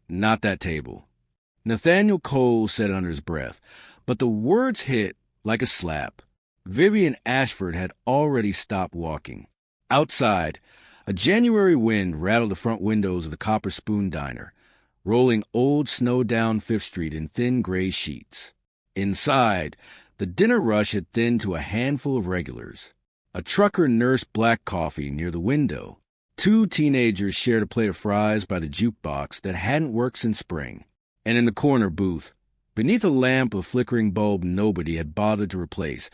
Not that table. Nathaniel Cole said under his breath, but the words hit like a slap. Vivian Ashford had already stopped walking. Outside, a January wind rattled the front windows of the Copper Spoon Diner, rolling old snow-down Fifth Street in thin gray sheets. Inside, the dinner rush had thinned to a handful of regulars. A trucker nursed black coffee near the window. Two teenagers shared a plate of fries by the jukebox that hadn't worked since spring. And in the corner booth, beneath a lamp of flickering bulb nobody had bothered to replace,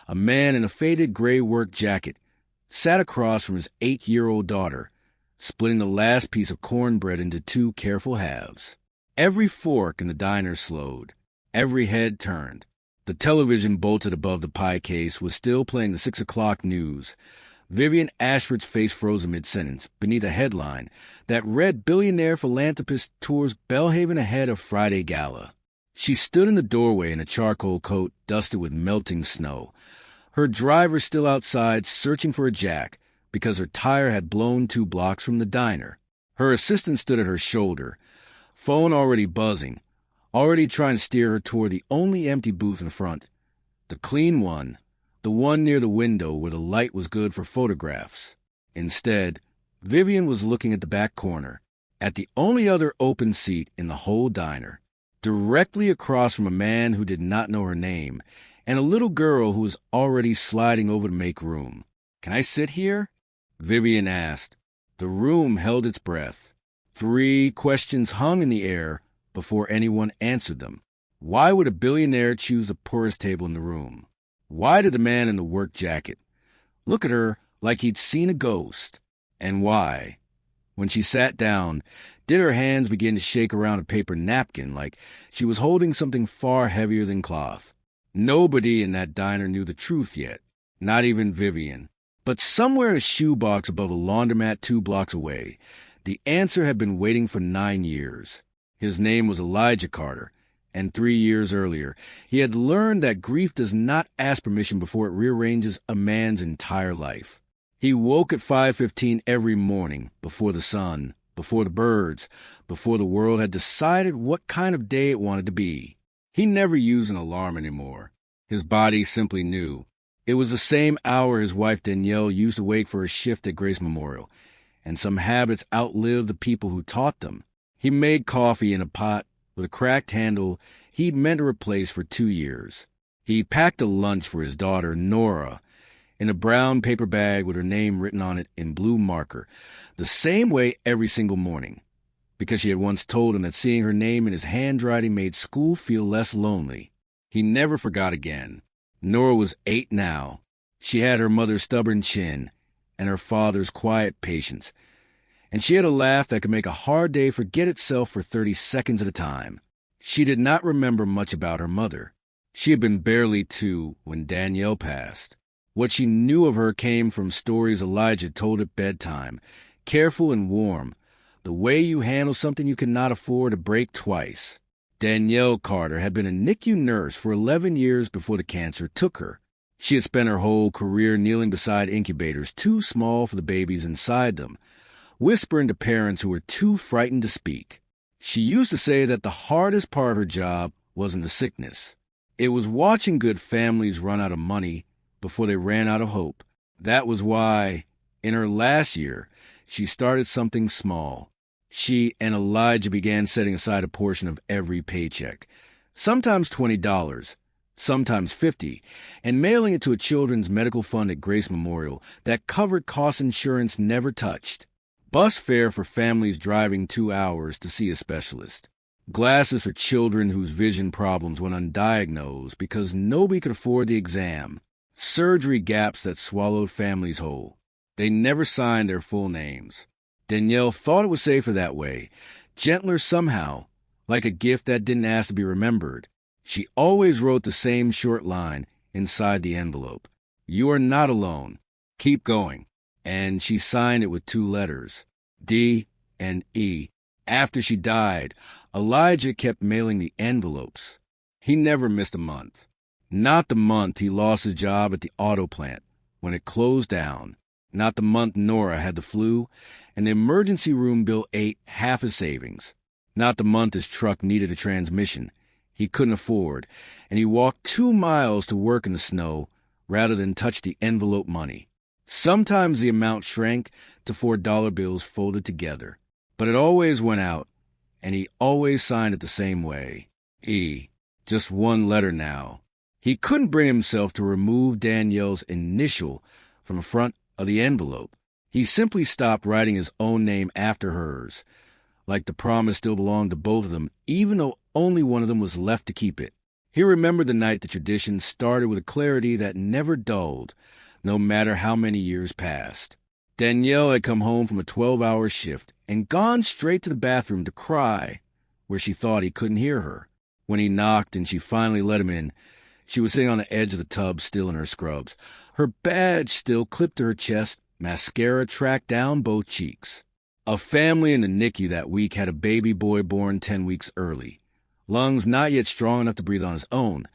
a man in a faded gray work jacket sat across from his 8-year-old daughter, splitting the last piece of cornbread into two careful halves. Every fork in the diner slowed. Every head turned. The television bolted above the pie case was still playing the 6 o'clock news. Vivian Ashford's face froze mid-sentence beneath a headline that read Billionaire Philanthropist Tours Belhaven Ahead of Friday Gala. She stood in the doorway in a charcoal coat dusted with melting snow, her driver still outside searching for a jack because her tire had blown 2 blocks from the diner. Her assistant stood at her shoulder, phone already buzzing, already trying to steer her toward the only empty booth in front, the clean one, the one near the window where the light was good for photographs. Instead, Vivian was looking at the back corner, at the only other open seat in the whole diner, directly across from a man who did not know her name, and a little girl who was already sliding over to make room. "Can I sit here?" Vivian asked. The room held its breath. 3 questions hung in the air before anyone answered them. Why would a billionaire choose the poorest table in the room? Why did the man in the work jacket look at her like he'd seen a ghost? And why, when she sat down, did her hands begin to shake around a paper napkin like she was holding something far heavier than cloth? Nobody in that diner knew the truth yet, not even Vivian. But somewhere in a shoebox above a laundromat 2 blocks away, the answer had been waiting for 9 years. His name was Elijah Carter, and 3 years earlier, he had learned that grief does not ask permission before it rearranges a man's entire life. He woke at 5:15 every morning, before the sun, before the birds, before the world had decided what kind of day it wanted to be. He never used an alarm anymore. His body simply knew. It was the same hour his wife Danielle used to wake for her shift at Grace Memorial, and some habits outlived the people who taught them. He made coffee in a pot with a cracked handle he'd meant to replace for 2 years. He packed a lunch for his daughter, Nora, in a brown paper bag with her name written on it in blue marker, the same way every single morning, because she had once told him that seeing her name in his handwriting made school feel less lonely. He never forgot again. Nora was 8 now. She had her mother's stubborn chin and her father's quiet patience, and she had a laugh that could make a hard day forget itself for 30 seconds at a time. She did not remember much about her mother. She had been barely 2 when Danielle passed. What she knew of her came from stories Elijah told at bedtime, careful and warm, the way you handle something you cannot afford to break twice. Danielle Carter had been a NICU nurse for 11 years before the cancer took her. She had spent her whole career kneeling beside incubators too small for the babies inside them, whispering to parents who were too frightened to speak. She used to say that the hardest part of her job wasn't the sickness. It was watching good families run out of money before they ran out of hope. That was why, in her last year, she started something small. She and Elijah began setting aside a portion of every paycheck, sometimes $20, sometimes $50, and mailing it to a children's medical fund at Grace Memorial that covered costs insurance never touched. Bus fare for families driving 2 hours to see a specialist. Glasses for children whose vision problems went undiagnosed because nobody could afford the exam. Surgery gaps that swallowed families whole. They never signed their full names. Danielle thought it was safer that way, gentler somehow, like a gift that didn't ask to be remembered. She always wrote the same short line inside the envelope. "You are not alone. Keep going." And she signed it with 2 letters, D and E. After she died, Elijah kept mailing the envelopes. He never missed a month. Not the month he lost his job at the auto plant when it closed down. Not the month Nora had the flu and the emergency room bill ate half his savings. Not the month his truck needed a transmission he couldn't afford, and he walked 2 miles to work in the snow rather than touch the envelope money. Sometimes the amount shrank to $4 bills folded together, but it always went out, and he always signed it the same way. E. Just one letter now. He couldn't bring himself to remove Danielle's initial from the front of the envelope. He simply stopped writing his own name after hers, like the promise still belonged to both of them, even though only one of them was left to keep it. He remembered the night the tradition started with a clarity that never dulled, no matter how many years passed. Danielle had come home from a 12-hour shift and gone straight to the bathroom to cry, where she thought he couldn't hear her. When he knocked and she finally let him in, she was sitting on the edge of the tub, still in her scrubs, her badge still clipped to her chest, mascara tracked down both cheeks. A family in the NICU that week had a baby boy born 10 weeks early. Lungs not yet strong enough to breathe on his own.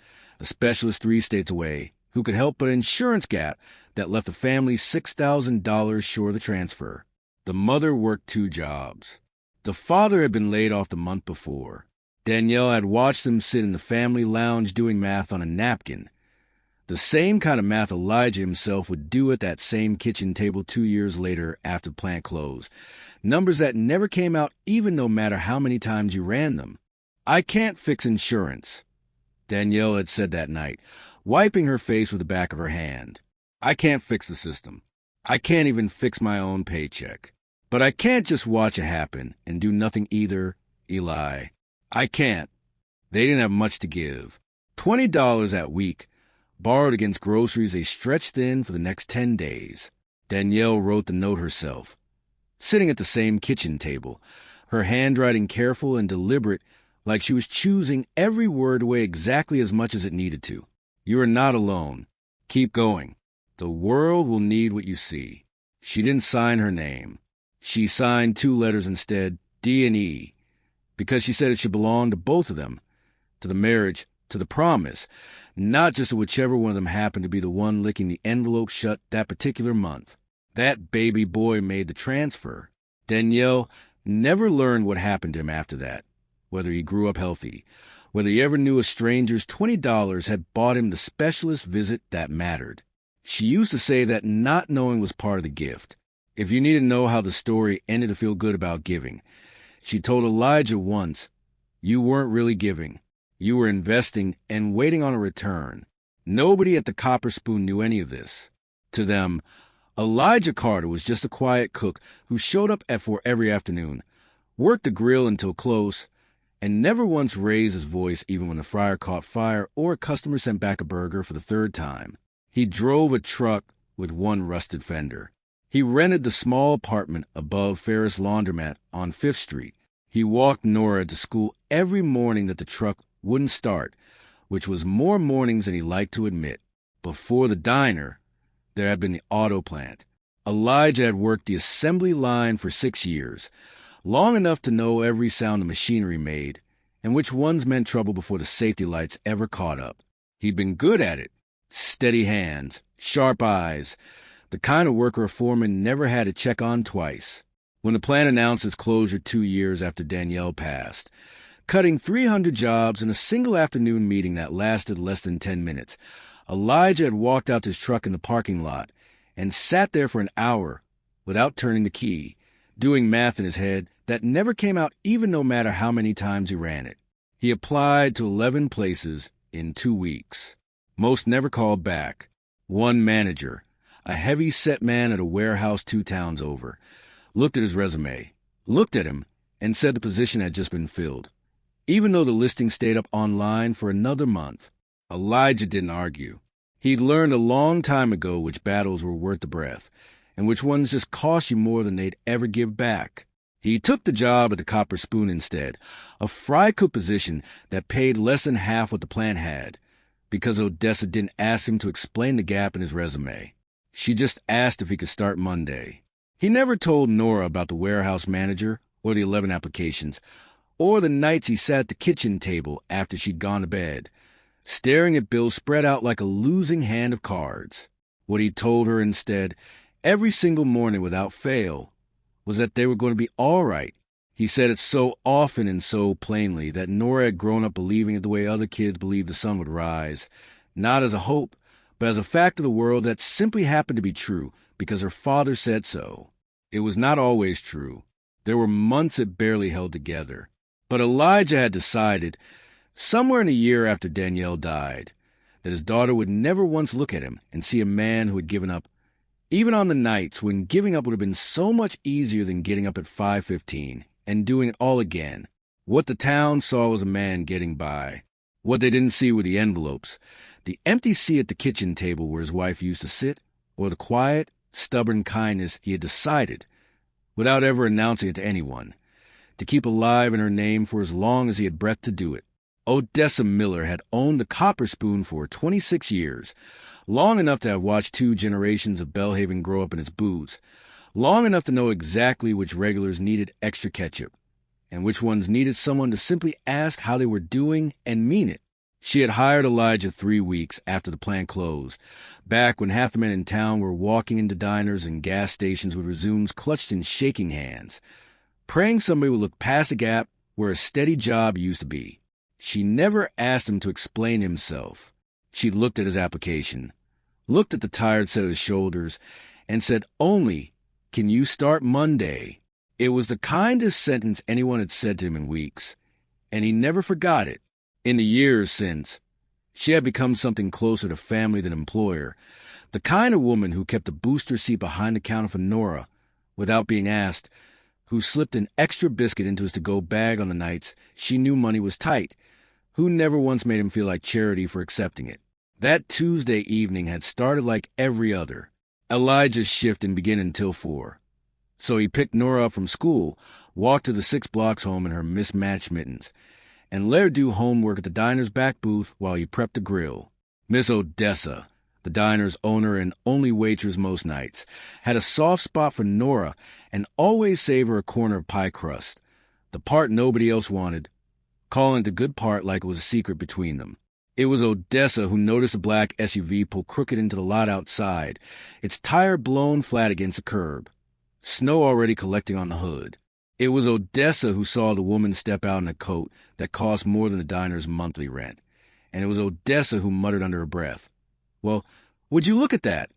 A specialist 3 states away who could help but an insurance gap that left the family $6,000 short of the transfer. The mother worked 2 jobs. The father had been laid off the month before. Danielle had watched them sit in the family lounge doing math on a napkin. The same kind of math Elijah himself would do at that same kitchen table 2 years later after the plant closed. Numbers that never came out even no matter how many times you ran them. "I can't fix insurance," Danielle had said that night, wiping her face with the back of her hand. "I can't fix the system. I can't even fix my own paycheck. But I can't just watch it happen and do nothing either, Eli. I can't." They didn't have much to give. $20 that week, borrowed against groceries they stretched thin for the next 10 days. Danielle wrote the note herself, sitting at the same kitchen table, her handwriting careful and deliberate, like she was choosing every word away exactly as much as it needed to. "You are not alone. Keep going. The world will need what you see." She didn't sign her name. She signed 2 letters instead, D and E, because she said it should belong to both of them, to the marriage, to the promise, not just to whichever one of them happened to be the one licking the envelope shut that particular month. That baby boy made the transfer. Danielle never learned what happened to him after that, whether he grew up healthy, whether he ever knew a stranger's $20 had bought him the specialist visit that mattered. She used to say that not knowing was part of the gift. If you need to know how the story ended to feel good about giving, she told Elijah once, you weren't really giving. You were investing and waiting on a return. Nobody at the Copper Spoon knew any of this. To them, Elijah Carter was just a quiet cook who showed up at 4 every afternoon, worked the grill until close, and never once raised his voice even when the fryer caught fire or a customer sent back a burger for the 3rd time. He drove a truck with 1 rusted fender. He rented the small apartment above Ferris Laundromat on 5th Street. He walked Nora to school every morning that the truck wouldn't start, which was more mornings than he liked to admit. Before the diner, there had been the auto plant. Elijah had worked the assembly line for 6 years, long enough to know every sound the machinery made and which ones meant trouble before the safety lights ever caught up. He'd been good at it. Steady hands, sharp eyes, the kind of worker a foreman never had to check on twice. When the plant announced its closure 2 years after Danielle passed, cutting 300 jobs in a single afternoon meeting that lasted less than 10 minutes, Elijah had walked out to his truck in the parking lot and sat there for an hour without turning the key, doing math in his head that never came out even no matter how many times he ran it. He applied to 11 places in 2 weeks. Most never called back. One manager, a heavy-set man at a warehouse 2 towns over, looked at his resume, looked at him, and said the position had just been filled, even though the listing stayed up online for another month. Elijah didn't argue. He'd learned a long time ago which battles were worth the breath, and which ones just cost you more than they'd ever give back. He took the job at the Copper Spoon instead, a fry cook position that paid less than half what the plant had, because Odessa didn't ask him to explain the gap in his resume. She just asked if he could start Monday. He never told Nora about the warehouse manager or the 11 applications, or the nights he sat at the kitchen table after she'd gone to bed, staring at bills spread out like a losing hand of cards. What he told her instead, every single morning without fail, was that they were going to be all right. He said it so often and so plainly that Nora had grown up believing it the way other kids believed the sun would rise, not as a hope, but as a fact of the world that simply happened to be true because her father said so. It was not always true. There were months it barely held together. But Elijah had decided, somewhere in a year after Danielle died, that his daughter would never once look at him and see a man who had given up, even on the nights when giving up would have been so much easier than getting up at 5:15 and doing it all again. What the town saw was a man getting by. What they didn't see were the envelopes, the empty seat at the kitchen table where his wife used to sit, or the quiet, stubborn kindness he had decided, without ever announcing it to anyone, to keep alive in her name for as long as he had breath to do it. Odessa Miller had owned the Copper Spoon for 26 years, long enough to have watched 2 generations of Belhaven grow up in its booths, long enough to know exactly which regulars needed extra ketchup, and which ones needed someone to simply ask how they were doing and mean it. She had hired Elijah 3 weeks after the plant closed, back when half the men in town were walking into diners and gas stations with resumes clutched in shaking hands, praying somebody would look past the gap where a steady job used to be. She never asked him to explain himself. She looked at his application, looked at the tired set of his shoulders, and said only, "Can you start Monday?" It was the kindest sentence anyone had said to him in weeks, and he never forgot it. In the years since, she had become something closer to family than employer, the kind of woman who kept a booster seat behind the counter for Nora without being asked, who slipped an extra biscuit into his to-go bag on the nights she knew money was tight, who never once made him feel like charity for accepting it. That Tuesday evening had started like every other. Elijah's shift didn't begin until 4. So he picked Nora up from school, walked to the 6 blocks home in her mismatched mittens, and let her do homework at the diner's back booth while he prepped the grill. Miss Odessa, the diner's owner and only waitress most nights, had a soft spot for Nora and always saved her a corner of pie crust, the part nobody else wanted, calling it the good part like it was a secret between them. It was Odessa who noticed a black SUV pull crooked into the lot outside, its tire blown flat against the curb, snow already collecting on the hood. It was Odessa who saw the woman step out in a coat that cost more than the diner's monthly rent, and it was Odessa who muttered under her breath, "Well, would you look at that?"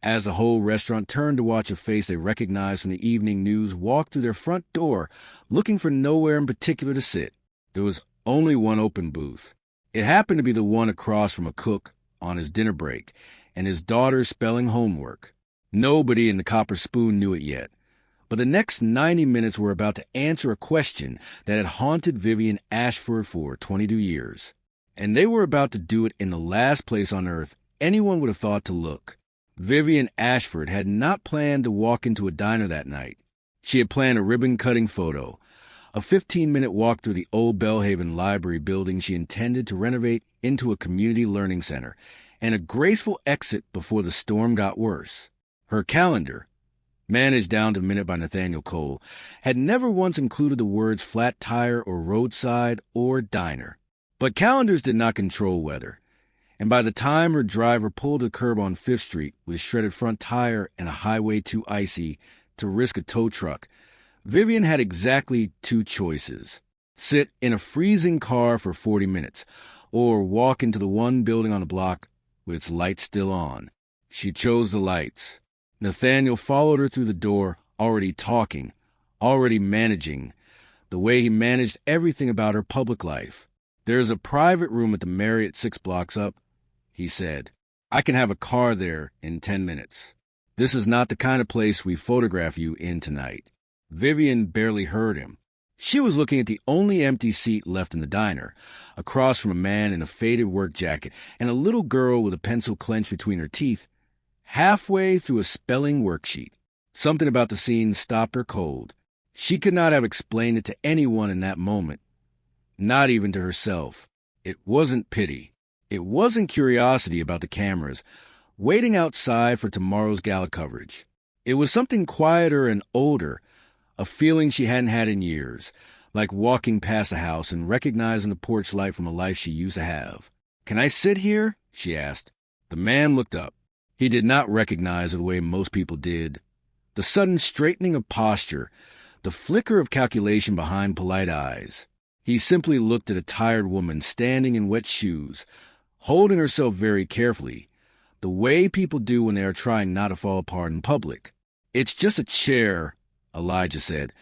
as the whole restaurant turned to watch a face they recognized from the evening news walk through their front door, looking for nowhere in particular to sit. There was only one open booth. It happened to be the one across from a cook on his dinner break and his daughter spelling homework. Nobody in the Copper Spoon knew it yet, but the next 90 minutes were about to answer a question that had haunted Vivian Ashford for 22 years. And they were about to do it in the last place on earth anyone would have thought to look. Vivian Ashford had not planned to walk into a diner that night. She had planned a ribbon-cutting photo, a 15-minute walk through the old Belhaven Library building she intended to renovate into a community learning center, and a graceful exit before the storm got worse. Her calendar, managed down to the minute by Nathaniel Cole, had never once included the words flat tire or roadside or diner. But calendars did not control weather, and by the time her driver pulled a curb on 5th Street with shredded front tire and a highway too icy to risk a tow truck, Vivian had exactly 2 choices: sit in a freezing car for 40 minutes, or walk into the one building on the block with its lights still on. She chose the lights. Nathaniel followed her through the door, already talking, already managing, the way he managed everything about her public life. "There's a private room at the Marriott 6 blocks up," he said. "I can have a car there in 10 minutes. This is not the kind of place we photograph you in tonight." Vivian barely heard him. She was looking at the only empty seat left in the diner, across from a man in a faded work jacket and a little girl with a pencil clenched between her teeth, halfway through a spelling worksheet. Something about the scene stopped her cold. She could not have explained it to anyone in that moment, not even to herself. It wasn't pity. It wasn't curiosity about the cameras, waiting outside for tomorrow's gala coverage. It was something quieter and older, a feeling she hadn't had in years, like walking past a house and recognizing the porch light from a life she used to have. "Can I sit here?" she asked. The man looked up. He did not recognize her the way most people did. The sudden straightening of posture, the flicker of calculation behind polite eyes. He simply looked at a tired woman standing in wet shoes, holding herself very carefully, the way people do when they are trying not to fall apart in public. "It's just a chair," Elijah said,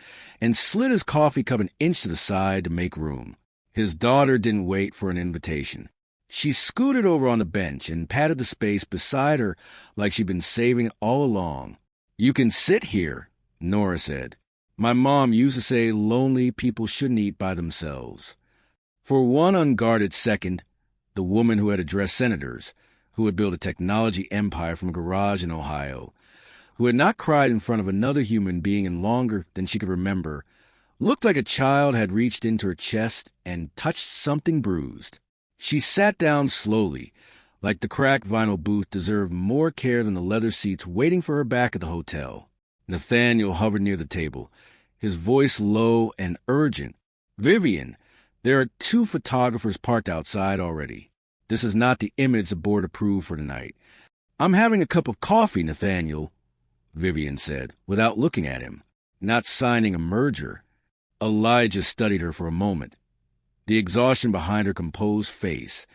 and slid his coffee cup an inch to the side to make room. His daughter didn't wait for an invitation. She scooted over on the bench and patted the space beside her like she'd been saving it all along. "You can sit here," Nora said. "My mom used to say lonely people shouldn't eat by themselves." For one unguarded second, the woman who had addressed senators, who had built a technology empire from a garage in Ohio, who had not cried in front of another human being in longer than she could remember, looked like a child had reached into her chest and touched something bruised. She sat down slowly, like the cracked vinyl booth deserved more care than the leather seats waiting for her back at the hotel. Nathaniel hovered near the table, his voice low and urgent. "Vivian, there are 2 photographers parked outside already. This is not the image the board approved for tonight." "I'm having a cup of coffee, Nathaniel," Vivian said, without looking at him, "not signing a merger." Elijah studied her for a moment. The exhaustion behind her composed face,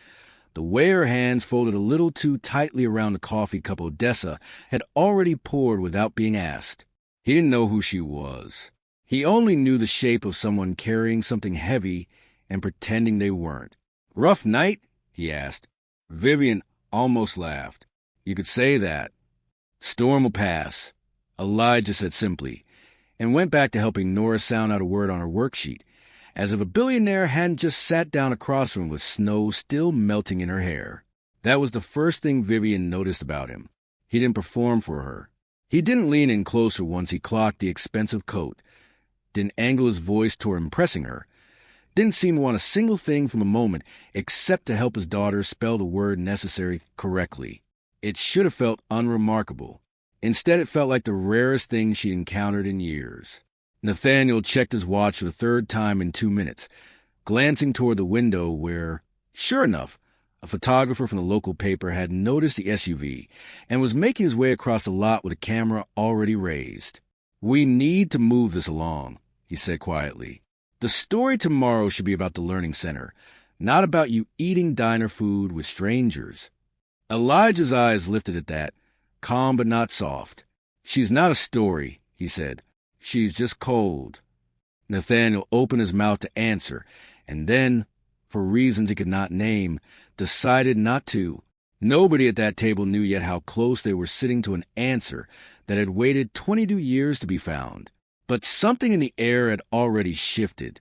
the way her hands folded a little too tightly around the coffee cup Odessa had already poured without being asked. He didn't know who she was. He only knew the shape of someone carrying something heavy and pretending they weren't. "Rough night?" he asked. Vivian almost laughed. "You could say that." "Storm will pass," Elijah said simply, and went back to helping Nora sound out a word on her worksheet, as if a billionaire hadn't just sat down across from him with snow still melting in her hair. That was the first thing Vivian noticed about him. He didn't perform for her. He didn't lean in closer once he clocked the expensive coat, didn't angle his voice toward impressing her, didn't seem to want a single thing from a moment except to help his daughter spell the word necessary correctly. It should have felt unremarkable. Instead, it felt like the rarest thing she'd encountered in years. Nathaniel checked his watch for the 3rd time in 2 minutes, glancing toward the window where, sure enough, a photographer from the local paper had noticed the SUV and was making his way across the lot with a camera already raised. "We need to move this along," he said quietly. "The story tomorrow should be about the Learning Center, not about you eating diner food with strangers." Elijah's eyes lifted at that, calm but not soft. "She's not a story," he said. "She's just cold." Nathaniel opened his mouth to answer, and then, for reasons he could not name, decided not to. Nobody at that table knew yet how close they were sitting to an answer that had waited 22 years to be found. But something in the air had already shifted.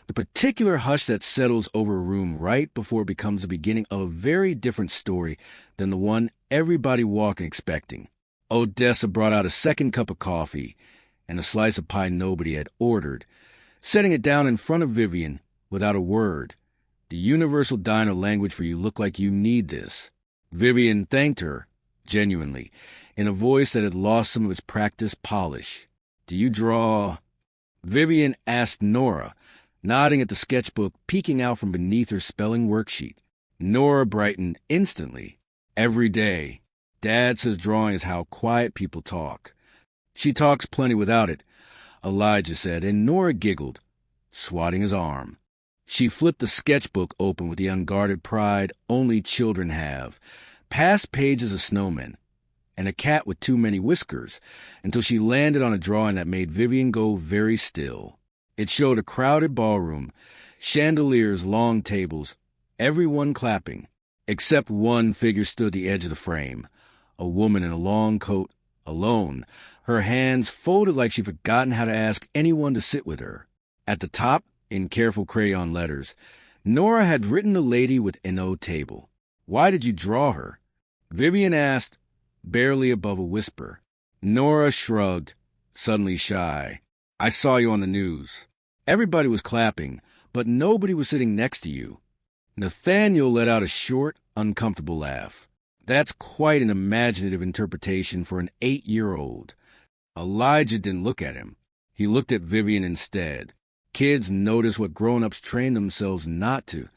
The particular hush that settles over a room right before it becomes the beginning of a very different story than the one everybody walked in expecting. Odessa brought out a 2nd cup of coffee and a slice of pie nobody had ordered, setting it down in front of Vivian without a word. "The universal diner language for you look like you need this." Vivian thanked her, genuinely, in a voice that had lost some of its practiced polish. "Do you draw?" Vivian asked Nora, nodding at the sketchbook peeking out from beneath her spelling worksheet. Nora brightened instantly. "Every day. Dad says drawing is how quiet people talk." "She talks plenty without it," Elijah said, and Nora giggled, swatting his arm. She flipped the sketchbook open with the unguarded pride only children have, past pages of snowmen, and a cat with too many whiskers, until she landed on a drawing that made Vivian go very still. It showed a crowded ballroom, chandeliers, long tables, everyone clapping, except one figure stood at the edge of the frame, a woman in a long coat, alone, her hands folded like she'd forgotten how to ask anyone to sit with her. At the top, in careful crayon letters, Nora had written the lady with no table. "Why did you draw her?" Vivian asked, barely above a whisper. Nora shrugged, suddenly shy. "I saw you on the news." Everybody was clapping, but nobody was sitting next to you. Nathaniel let out a short, uncomfortable laugh. "That's quite an imaginative interpretation for an 8-year-old. Elijah didn't look at him. He looked at Vivian instead. Kids notice what grown-ups train themselves not to.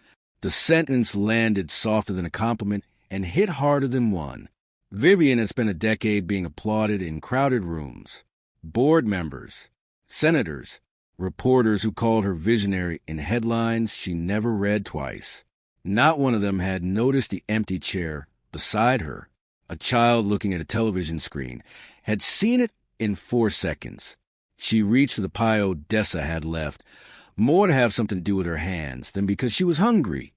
The sentence landed softer than a compliment and hit harder than one. Vivian had spent a decade being applauded in crowded rooms. Board members, senators, reporters who called her visionary in headlines she never read twice. Not one of them had noticed the empty chair beside her. A child looking at a television screen had seen it in 4 seconds. She reached for the pie Odessa had left, more to have something to do with her hands than because she was hungry.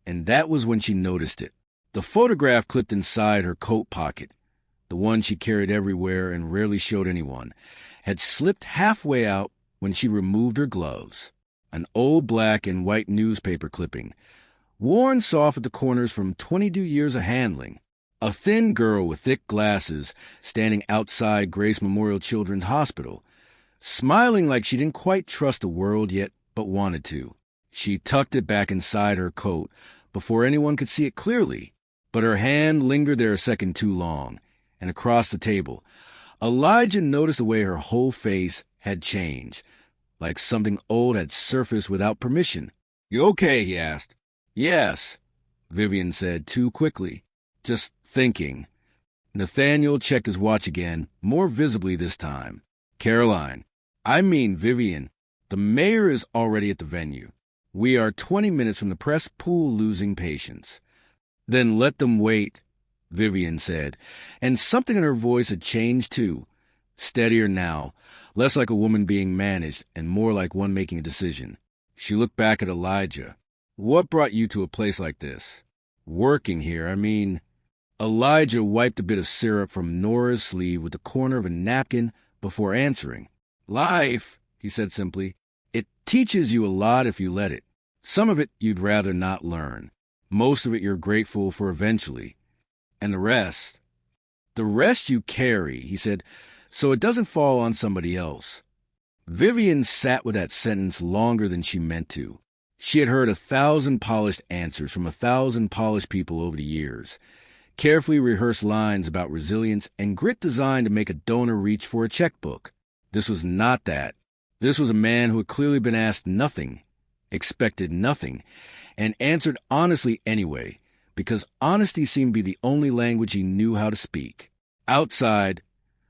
And that was when she noticed it. The photograph clipped inside her coat pocket, the one she carried everywhere and rarely showed anyone, had slipped halfway out when she removed her gloves. An old black and white newspaper clipping, worn soft at the corners from 22 years of handling. A thin girl with thick glasses standing outside Grace Memorial Children's Hospital, smiling like she didn't quite trust the world yet but wanted to. She tucked it back inside her coat before anyone could see it clearly, but her hand lingered there a second too long, and across the table, Elijah noticed the way her whole face had changed, like something old had surfaced without permission. "You okay?" he asked. "Yes," Vivian said too quickly. "Just thinking." Nathaniel checked his watch again, more visibly this time. "Caroline, I mean Vivian, the mayor is already at the venue. We are 20 minutes from the press pool losing patience." "Then let them wait," Vivian said, and something in her voice had changed too. Steadier now, less like a woman being managed and more like one making a decision. She looked back at Elijah. "What brought you to a place like this?" "Working here, I mean." Elijah wiped a bit of syrup from Nora's sleeve with the corner of a napkin before answering. "Life," he said simply. "It teaches you a lot if you let it. Some of it you'd rather not learn. Most of it you're grateful for eventually. And the rest you carry," he said, "so it doesn't fall on somebody else." Vivian sat with that sentence longer than she meant to. She had heard 1,000 polished answers from 1,000 polished people over the years. Carefully rehearsed lines about resilience and grit designed to make a donor reach for a checkbook. This was not that. This was a man who had clearly been asked nothing, expected nothing, and answered honestly anyway, because honesty seemed to be the only language he knew how to speak. Outside,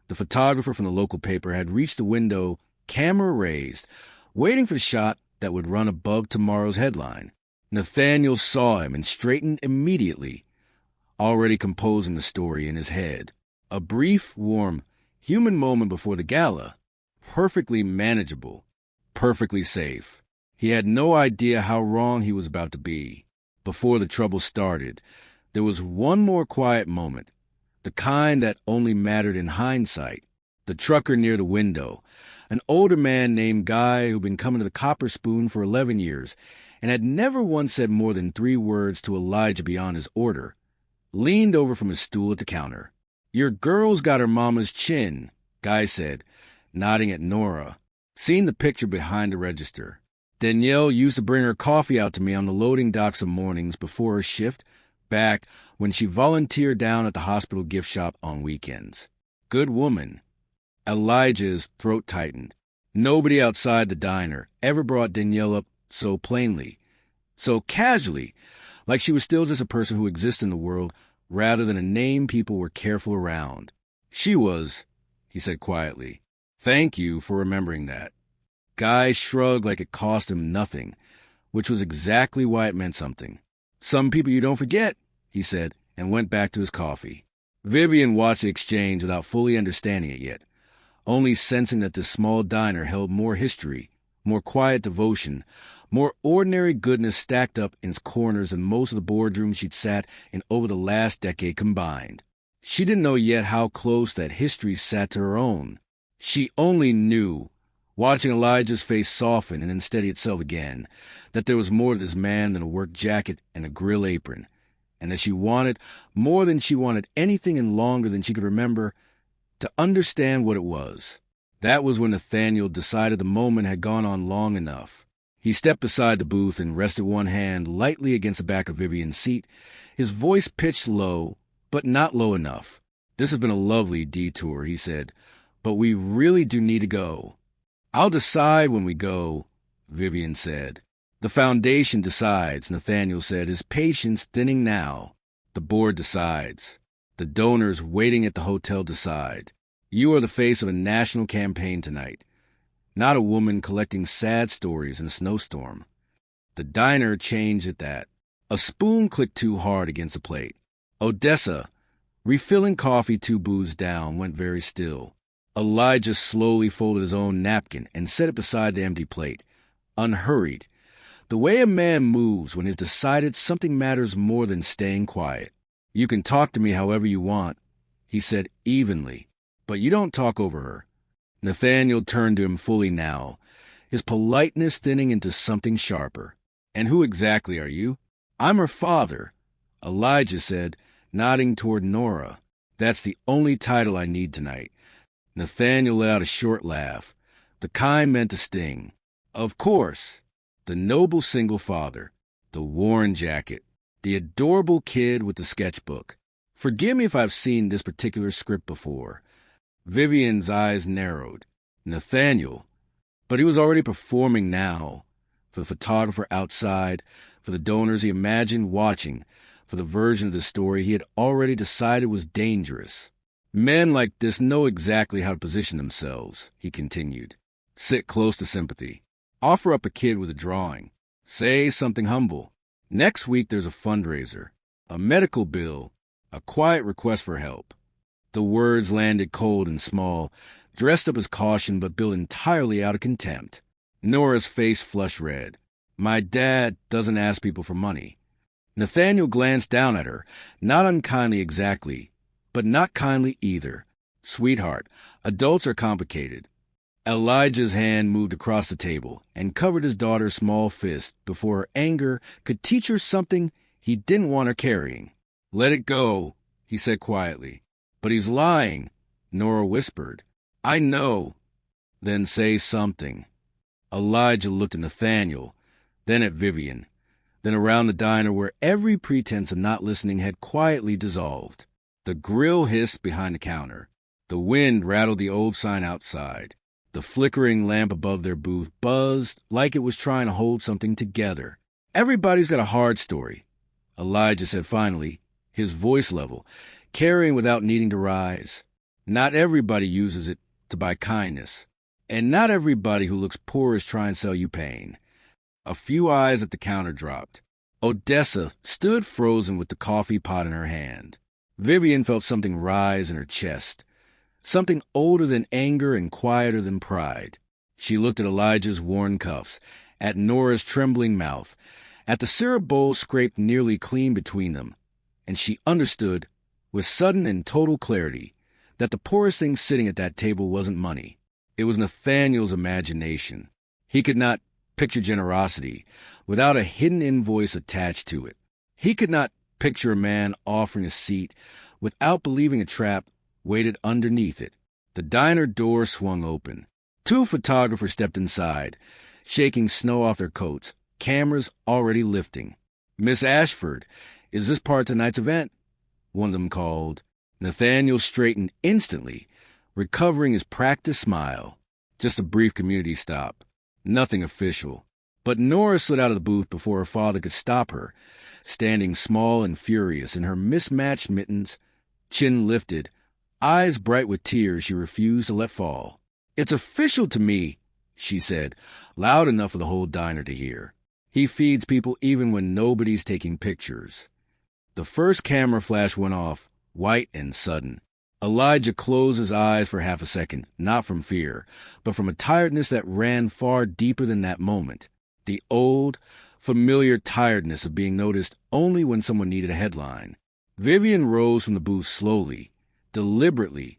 the photographer from the local paper had reached the window, camera raised, waiting for the shot that would run above tomorrow's headline. Nathaniel saw him and straightened immediately, already composing the story in his head. A brief, warm, human moment before the gala. Perfectly manageable. Perfectly safe. He had no idea how wrong he was about to be. Before the trouble started, there was one more quiet moment, the kind that only mattered in hindsight. The trucker near the window, an older man named Guy who'd been coming to the Copper Spoon for 11 years and had never once said more than 3 words to Elijah beyond his order, leaned over from his stool at the counter. "Your girl's got her mama's chin," Guy said, nodding at Nora, seeing the picture behind the register. "Danielle used to bring her coffee out to me on the loading dock some mornings before her shift, back when she volunteered down at the hospital gift shop on weekends. Good woman." Elijah's throat tightened. Nobody outside the diner ever brought Danielle up so plainly, so casually, like she was still just a person who exists in the world rather than a name people were careful around. "She was," he said quietly. "Thank you for remembering that." Guy shrugged like it cost him nothing, which was exactly why it meant something. "Some people you don't forget," he said, and went back to his coffee. Vivian watched the exchange without fully understanding it yet, only sensing that this small diner held more history, more quiet devotion, more ordinary goodness stacked up in its corners than most of the boardrooms she'd sat in over the last decade combined. She didn't know yet how close that history sat to her own. She only knew, watching Elijah's face soften and then steady itself again, that there was more to this man than a work jacket and a grill apron, and that she wanted, more than she wanted anything and longer than she could remember, to understand what it was. That was when Nathaniel decided the moment had gone on long enough. He stepped beside the booth and rested one hand lightly against the back of Vivian's seat, his voice pitched low, but not low enough. "This has been a lovely detour," he said, "but we really do need to go." "I'll decide when we go," Vivian said. "The foundation decides," Nathaniel said, his patience thinning now. "The board decides. The donors waiting at the hotel decide. You are the face of a national campaign tonight. not a woman collecting sad stories in a snowstorm. The diner changed at that. A spoon clicked too hard against a plate. Odessa, refilling coffee 2 booths down, went very still. Elijah slowly folded his own napkin and set it beside the empty plate, unhurried, the way a man moves when he's decided something matters more than staying quiet. "You can talk to me however you want," he said evenly, "but you don't talk over her." Nathaniel turned to him fully now, his politeness thinning into something sharper. "And who exactly are you?" "I'm her father," Elijah said, nodding toward Nora. "That's the only title I need tonight." Nathaniel let out a short laugh, the kind meant to sting. "Of course. The noble single father, the worn jacket, the adorable kid with the sketchbook. Forgive me if I've seen this particular script before." Vivian's eyes narrowed. Nathaniel. But he was already performing now, for the photographer outside, for the donors he imagined watching, for the version of the story he had already decided was dangerous. "Men like this know exactly how to position themselves," he continued. "Sit close to sympathy. Offer up a kid with a drawing. Say something humble. Next week there's a fundraiser, a medical bill, a quiet request for help." The words landed cold and small, dressed up as caution but built entirely out of contempt. Nora's face flushed red. "My dad doesn't ask people for money." Nathaniel glanced down at her, not unkindly exactly, but not kindly either. "Sweetheart, adults are complicated." Elijah's hand moved across the table and covered his daughter's small fist before her anger could teach her something he didn't want her carrying. "Let it go," he said quietly. "But he's lying," Nora whispered. "I know." "Then say something." Elijah looked at Nathaniel, then at Vivian, then around the diner where every pretense of not listening had quietly dissolved. The grill hissed behind the counter. The wind rattled the old sign outside. The flickering lamp above their booth buzzed like it was trying to hold something together. "Everybody's got a hard story," Elijah said finally, his voice level, carrying without needing to rise. "Not everybody uses it to buy kindness. And not everybody who looks poor is trying to sell you pain." A few eyes at the counter dropped. Odessa stood frozen with the coffee pot in her hand. Vivian felt something rise in her chest, something older than anger and quieter than pride. She looked at Elijah's worn cuffs, at Nora's trembling mouth, at the syrup bowl scraped nearly clean between them, and she understood, with sudden and total clarity, that the poorest thing sitting at that table wasn't money. It was Nathaniel's imagination. He could not picture generosity without a hidden invoice attached to it. He could not picture a man offering a seat without believing a trap waited underneath it. The diner door swung open. 2 photographers stepped inside, shaking snow off their coats, cameras already lifting. "Miss Ashford, is this part of tonight's event?" one of them called. Nathaniel straightened instantly, recovering his practiced smile. Just a brief community stop. Nothing official. But Nora slid out of the booth before her father could stop her, standing small and furious in her mismatched mittens, chin lifted, eyes bright with tears she refused to let fall. "It's official to me," she said, loud enough for the whole diner to hear. "He feeds people even when nobody's taking pictures." The first camera flash went off, white and sudden. Elijah closed his eyes for half a second, not from fear, but from a tiredness that ran far deeper than that moment. The old, familiar tiredness of being noticed only when someone needed a headline. Vivian rose from the booth slowly, deliberately,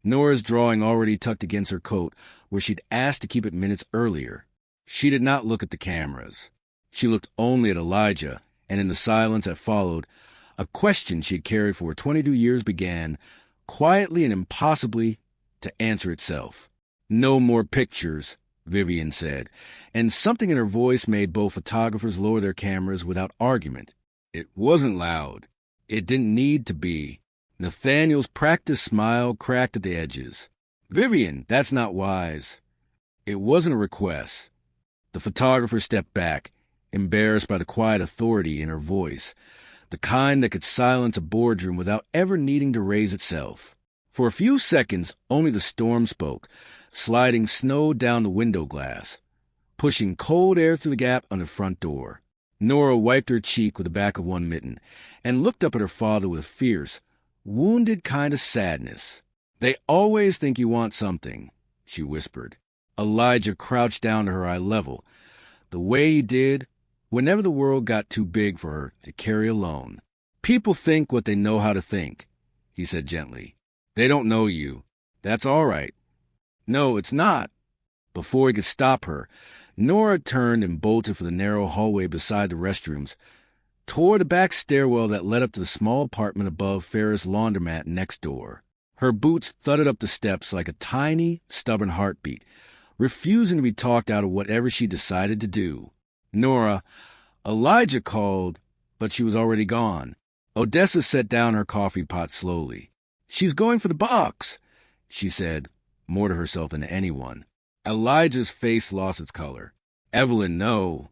Nora's drawing already tucked against her coat where she'd asked to keep it minutes earlier. She did not look at the cameras. She looked only at Elijah, and in the silence that followed, a question she had carried for 22 years began, quietly and impossibly, to answer itself. "No more pictures," Vivian said, and something in her voice made both photographers lower their cameras without argument. It wasn't loud. It didn't need to be. Nathaniel's practiced smile cracked at the edges. "Vivian, that's not wise." It wasn't a request. The photographer stepped back, embarrassed by the quiet authority in her voice, the kind that could silence a boardroom without ever needing to raise itself. For a few seconds, only the storm spoke, sliding snow down the window glass, pushing cold air through the gap on the front door. Nora wiped her cheek with the back of one mitten and looked up at her father with a fierce, wounded kind of sadness. "They always think you want something," she whispered. Elijah crouched down to her eye level, the way he did whenever the world got too big for her to carry alone. "People think what they know how to think," he said gently. "They don't know you. That's all right." "No, it's not." Before he could stop her, Nora turned and bolted for the narrow hallway beside the restrooms, toward the back stairwell that led up to the small apartment above Farrah's laundromat next door. Her boots thudded up the steps like a tiny, stubborn heartbeat, refusing to be talked out of whatever she decided to do. "Nora, Elijah called," but she was already gone. Odessa set down her coffee pot slowly. "She's going for the box," she said, more to herself than to anyone. Elijah's face lost its color. "Evelyn, no."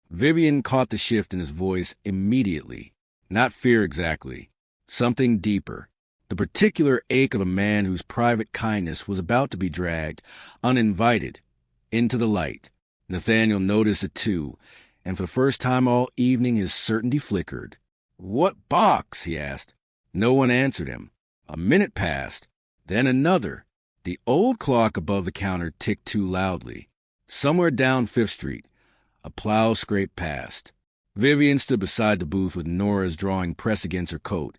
Vivian caught the shift in his voice immediately. Not fear exactly. Something deeper. The particular ache of a man whose private kindness was about to be dragged, uninvited, into the light. Nathaniel noticed it too, and for the first time all evening his certainty flickered. "What box?" he asked. No one answered him. A minute passed, then another. The old clock above the counter ticked too loudly. Somewhere down Fifth Street, a plow scraped past. Vivian stood beside the booth with Nora's drawing pressed against her coat,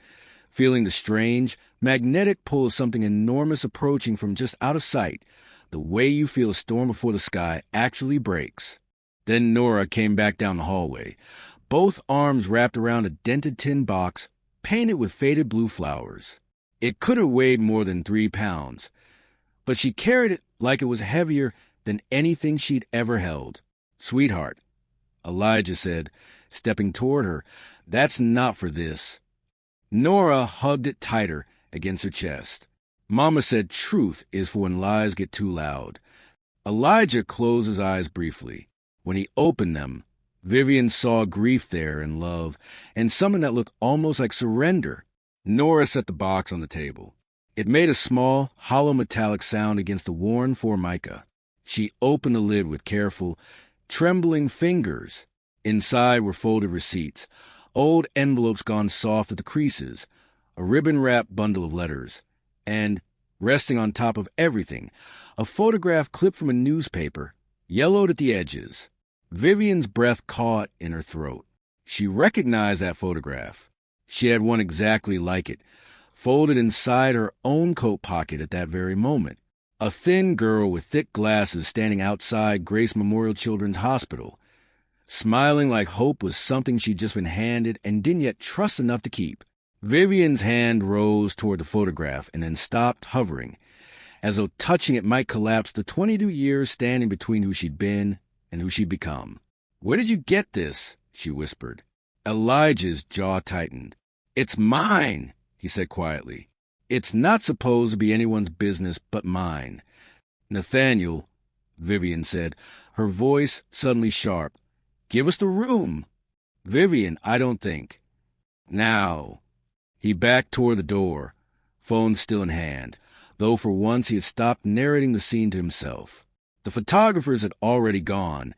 feeling the strange, magnetic pull of something enormous approaching from just out of sight, the way you feel a storm before the sky actually breaks. Then Nora came back down the hallway, both arms wrapped around a dented tin box painted with faded blue flowers. It could have weighed more than 3 pounds, but she carried it like it was heavier than anything she'd ever held. "Sweetheart," Elijah said, stepping toward her, "that's not for this." Nora hugged it tighter against her chest. Mama said truth is for when lies get too loud. Elijah closed his eyes briefly. When he opened them, Vivian saw grief there and love, and something that looked almost like surrender. Nora set the box on the table. It made a small, hollow metallic sound against the worn formica. She opened the lid with careful, trembling fingers. Inside were folded receipts, old envelopes gone soft at the creases, a ribbon-wrapped bundle of letters, and, resting on top of everything, a photograph clipped from a newspaper, yellowed at the edges. Vivian's breath caught in her throat. She recognized that photograph. She had one exactly like it, folded inside her own coat pocket at that very moment. A thin girl with thick glasses standing outside Grace Memorial Children's Hospital, smiling like hope was something she'd just been handed and didn't yet trust enough to keep. Vivian's hand rose toward the photograph and then stopped hovering, as though touching it might collapse the 22 years standing between who she'd been and who she'd become. "Where did you get this?" she whispered. Elijah's jaw tightened. "It's mine," he said quietly. "It's not supposed to be anyone's business but mine." "Nathaniel," Vivian said, her voice suddenly sharp, "give us the room." "Vivian, I don't think." "Now." He backed toward the door, phone still in hand, though for once he had stopped narrating the scene to himself. The photographers had already gone,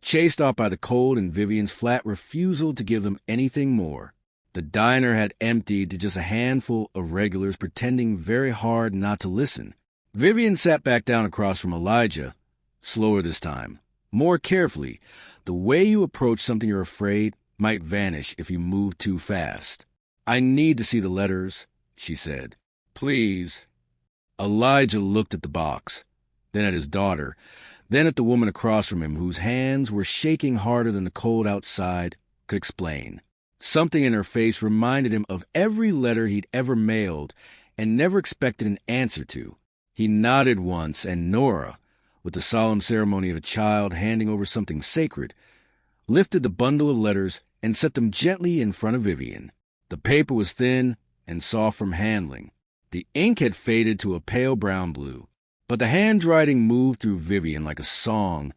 chased off by the cold and Vivian's flat refusal to give them anything more. The diner had emptied to just a handful of regulars pretending very hard not to listen. Vivian sat back down across from Elijah, slower this time, more carefully. The way you approach something you're afraid might vanish if you move too fast. "I need to see the letters," she said. "Please." Elijah looked at the box, then at his daughter, then at the woman across from him whose hands were shaking harder than the cold outside could explain. Something in her face reminded him of every letter he'd ever mailed and never expected an answer to. He nodded once, and Nora, with the solemn ceremony of a child handing over something sacred, lifted the bundle of letters and set them gently in front of Vivian. The paper was thin and soft from handling. The ink had faded to a pale brown blue, but the handwriting moved through Vivian like a song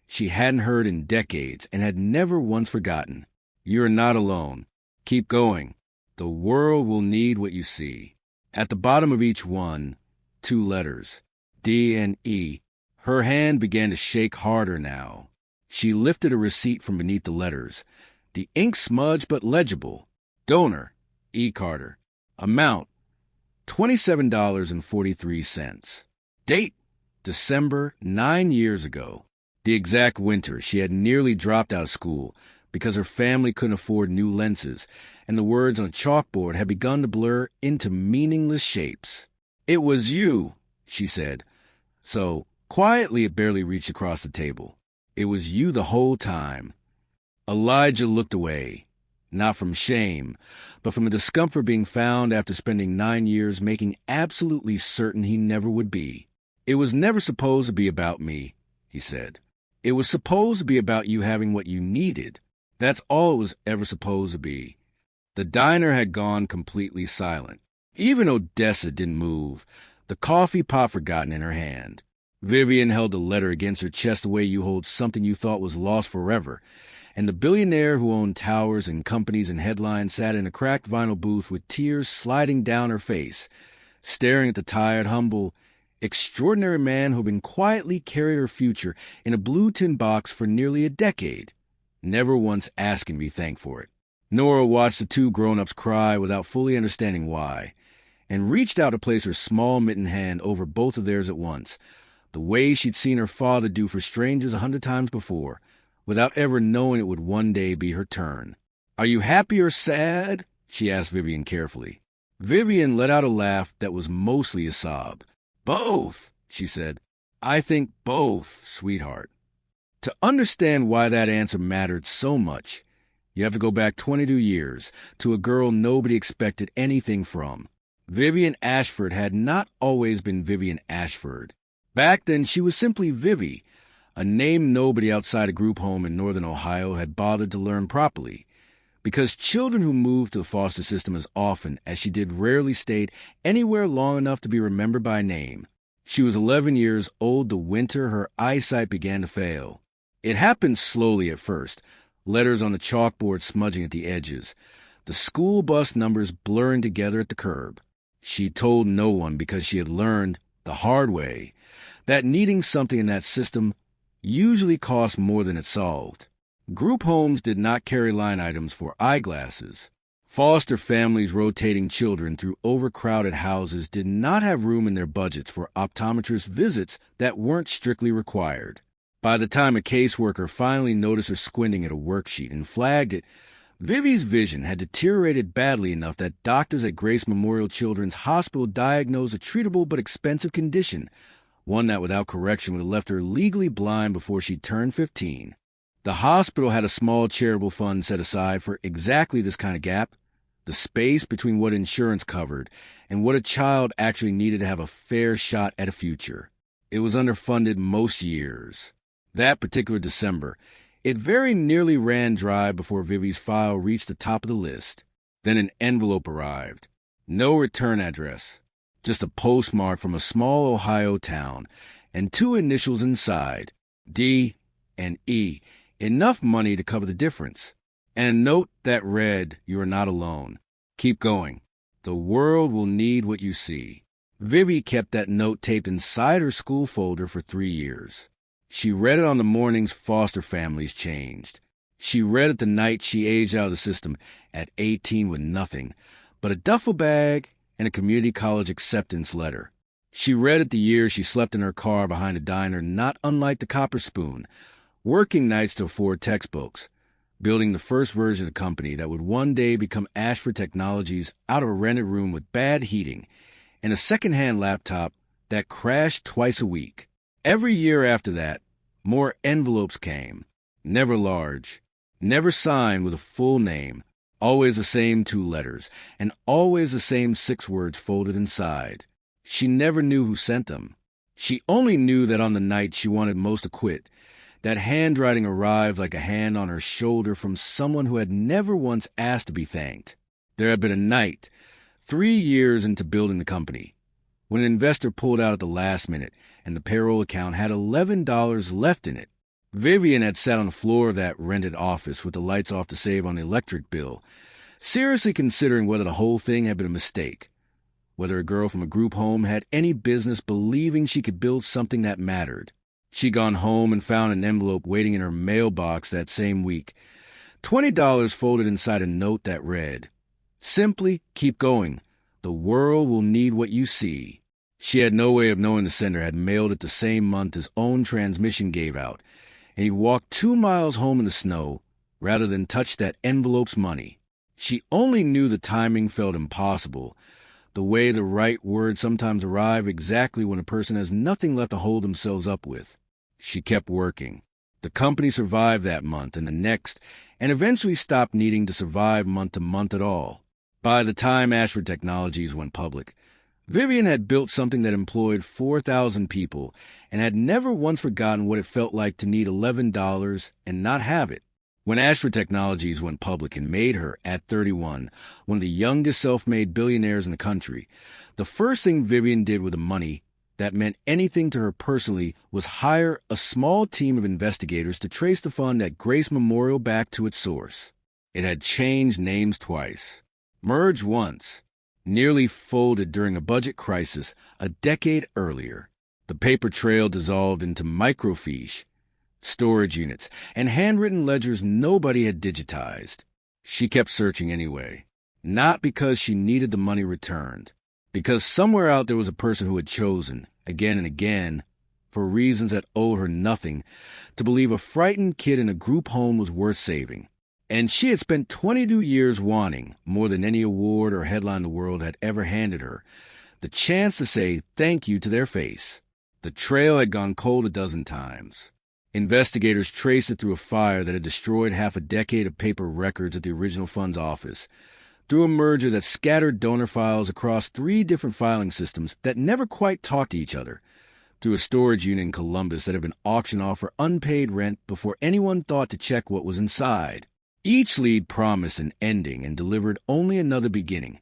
she hadn't heard in decades and had never once forgotten. "You're not alone. Keep going. The world will need what you see." At the bottom of each one, 2 letters. D&E. Her hand began to shake harder now. She lifted a receipt from beneath the letters. The ink smudged but legible. Donor, E. Carter. Amount, $27.43. Date, December, 9 years ago. The exact winter she had nearly dropped out of school because her family couldn't afford new lenses, and the words on a chalkboard had begun to blur into meaningless shapes. "It was you," she said. So quietly it barely reached across the table. "It was you the whole time." Elijah looked away, not from shame, but from the discomfort being found after spending 9 years making absolutely certain he never would be. "It was never supposed to be about me," he said. "It was supposed to be about you having what you needed. That's all it was ever supposed to be." The diner had gone completely silent. Even Odessa didn't move, the coffee pot forgotten in her hand. Vivian held the letter against her chest the way you hold something you thought was lost forever, and the billionaire who owned towers and companies and headlines sat in a cracked vinyl booth with tears sliding down her face, staring at the tired, humble, extraordinary man who had been quietly carried her future in a blue tin box for nearly a decade, never once asking to be thanked for it. Nora watched the two grown-ups cry without fully understanding why, and reached out to place her small mittened hand over both of theirs at once, the way she'd seen her father do for strangers 100 times before, without ever knowing it would one day be her turn. "Are you happy or sad?" she asked Vivian carefully. Vivian let out a laugh that was mostly a sob. "Both," she said. "I think both, sweetheart." To understand why that answer mattered so much, you have to go back 22 years to a girl nobody expected anything from. Vivian Ashford had not always been Vivian Ashford. Back then, she was simply Vivi, a name nobody outside a group home in northern Ohio had bothered to learn properly, because children who moved to the foster system as often as she did rarely stayed anywhere long enough to be remembered by name. She was 11 years old the winter her eyesight began to fail. It happened slowly at first, letters on the chalkboard smudging at the edges, the school bus numbers blurring together at the curb. She told no one because she had learned, the hard way, that needing something in that system usually cost more than it solved. Group homes did not carry line items for eyeglasses. Foster families rotating children through overcrowded houses did not have room in their budgets for optometrist visits that weren't strictly required. By the time a caseworker finally noticed her squinting at a worksheet and flagged it, Vivi's vision had deteriorated badly enough that doctors at Grace Memorial Children's Hospital diagnosed a treatable but expensive condition, one that without correction would have left her legally blind before she turned 15. The hospital had a small charitable fund set aside for exactly this kind of gap, the space between what insurance covered and what a child actually needed to have a fair shot at a future. It was underfunded most years. That particular December, it very nearly ran dry before Vivi's file reached the top of the list. Then an envelope arrived. No return address, just a postmark from a small Ohio town, and 2 initials inside, D and E, enough money to cover the difference, and a note that read, "You are not alone. Keep going. The world will need what you see." Vivi kept that note taped inside her school folder for 3 years. She read it on the mornings foster families changed. She read it the night she aged out of the system at 18 with nothing but a duffel bag and a community college acceptance letter. She read it the year she slept in her car behind a diner not unlike the Copper Spoon, working nights to afford textbooks, building the first version of the company that would one day become Ashford Technologies out of a rented room with bad heating and a second-hand laptop that crashed twice a week. Every year after that, more envelopes came, never large, never signed with a full name, always the same 2 letters, and always the same 6 words folded inside. She never knew who sent them. She only knew that on the night she wanted most to quit, that handwriting arrived like a hand on her shoulder from someone who had never once asked to be thanked. There had been a night, 3 years into building the company, when an investor pulled out at the last minute and the payroll account had $11 left in it. Vivian had sat on the floor of that rented office with the lights off to save on the electric bill, seriously considering whether the whole thing had been a mistake, whether a girl from a group home had any business believing she could build something that mattered. She'd gone home and found an envelope waiting in her mailbox that same week. $20 folded inside a note that read, "Simply keep going. The world will need what you see." She had no way of knowing the sender had mailed it the same month his own transmission gave out, and he walked 2 miles home in the snow rather than touch that envelope's money. She only knew the timing felt impossible, the way the right words sometimes arrive exactly when a person has nothing left to hold themselves up with. She kept working. The company survived that month and the next, and eventually stopped needing to survive month to month at all. By the time Ashford Technologies went public, Vivian had built something that employed 4,000 people and had never once forgotten what it felt like to need $11 and not have it. When Ashford Technologies went public and made her, at 31, one of the youngest self-made billionaires in the country, the first thing Vivian did with the money that meant anything to her personally was hire a small team of investigators to trace the fund at Grace Memorial back to its source. It had changed names twice, merged once, nearly folded during a budget crisis a decade earlier. The paper trail dissolved into microfiche, storage units, and handwritten ledgers nobody had digitized. She kept searching anyway, not because she needed the money returned, because somewhere out there was a person who had chosen, again and again, for reasons that owed her nothing, to believe a frightened kid in a group home was worth saving. And she had spent 22 years wanting, more than any award or headline the world had ever handed her, the chance to say thank you to their face. The trail had gone cold a dozen times. Investigators traced it through a fire that had destroyed half a decade of paper records at the original fund's office, through a merger that scattered donor files across 3 different filing systems that never quite talked to each other, through a storage unit in Columbus that had been auctioned off for unpaid rent before anyone thought to check what was inside. Each lead promised an ending and delivered only another beginning,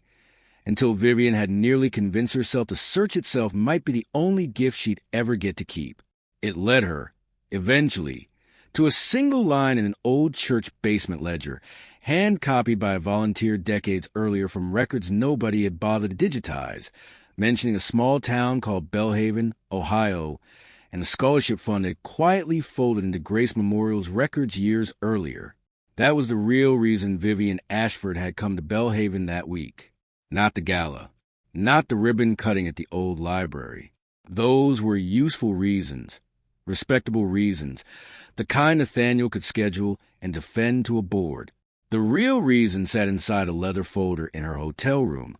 until Vivian had nearly convinced herself the search itself might be the only gift she'd ever get to keep. It led her, eventually, to a single line in an old church basement ledger, hand-copied by a volunteer decades earlier from records nobody had bothered to digitize, mentioning a small town called Belhaven, Ohio, and a scholarship fund that quietly folded into Grace Memorial's records years earlier. That was the real reason Vivian Ashford had come to Belhaven that week. Not the gala, not the ribbon cutting at the old library. Those were useful reasons, respectable reasons, the kind Nathaniel could schedule and defend to a board. The real reason sat inside a leather folder in her hotel room,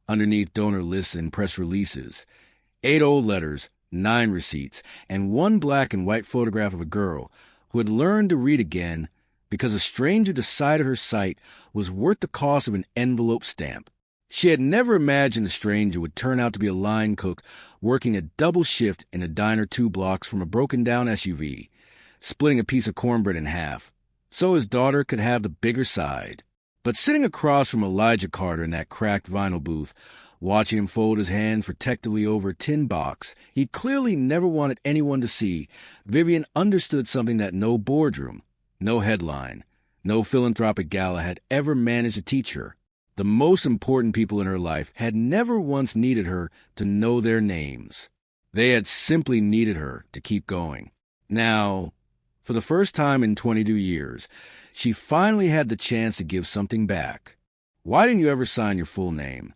underneath donor lists and press releases, 8 old letters, 9 receipts, and 1 black and white photograph of a girl who had learned to read again because a stranger decided her sight was worth the cost of an envelope stamp. She had never imagined the stranger would turn out to be a line cook working a double shift in a diner 2 blocks from a broken-down SUV, splitting a piece of cornbread in half, so his daughter could have the bigger side. But sitting across from Elijah Carter in that cracked vinyl booth, watching him fold his hand protectively over a tin box he clearly never wanted anyone to see, Vivian understood something that no boardroom, no headline, no philanthropic gala had ever managed to teach her. The most important people in her life had never once needed her to know their names. They had simply needed her to keep going. Now, for the first time in 22 years, she finally had the chance to give something back. "Why didn't you ever sign your full name?"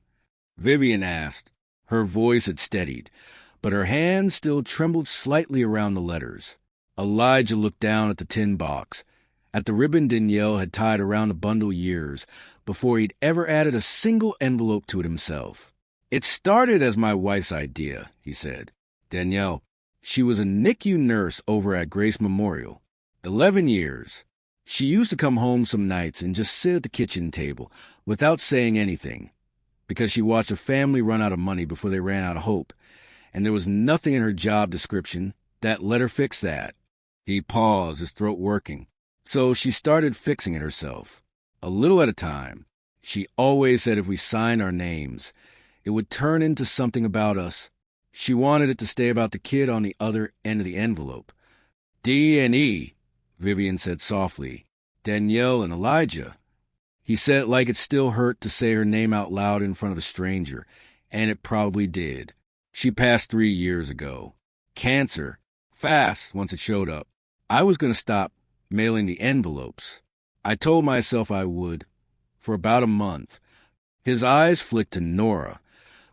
Vivian asked. Her voice had steadied, but her hand still trembled slightly around the letters. Elijah looked down at the tin box, at the ribbon Danielle had tied around the bundle years before he'd ever added a single envelope to it himself. "It started as my wife's idea," he said. "Danielle, she was a NICU nurse over at Grace Memorial. 11 years. She used to come home some nights and just sit at the kitchen table without saying anything, because she watched a family run out of money before they ran out of hope, and there was nothing in her job description that let her fix that." He paused, his throat working. "So she started fixing it herself, a little at a time. She always said if we signed our names, it would turn into something about us. She wanted it to stay about the kid on the other end of the envelope." "D&E," Vivian said softly. "Danielle and Elijah." He said it like it still hurt to say her name out loud in front of a stranger, and it probably did. She passed 3 years ago. Cancer. Fast, once it showed up. I was going to stop mailing the envelopes. I told myself I would, for about a month. His eyes flicked to Nora,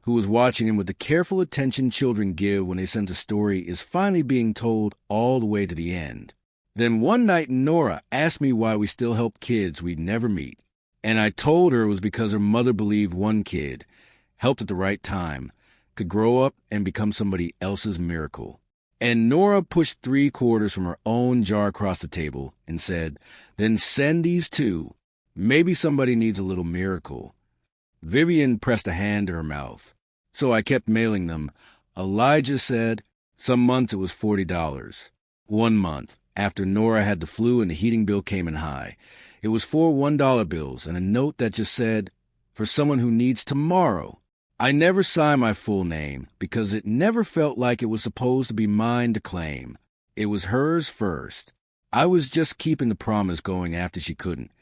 who was watching him with the careful attention children give when they sense a story is finally being told all the way to the end. Then one night Nora asked me why we still help kids we'd never meet, and I told her it was because her mother believed one kid, helped at the right time, could grow up and become somebody else's miracle. And Nora pushed 3 quarters from her own jar across the table and said, "Then send these too. Maybe somebody needs a little miracle." Vivian pressed a hand to her mouth. So I kept mailing them. Elijah said some months it was $40. One month, after Nora had the flu and the heating bill came in high, it was 4 $1 bills and a note that just said, "For someone who needs tomorrow." I never signed my full name because it never felt like it was supposed to be mine to claim. It was hers first. I was just keeping the promise going after she couldn't.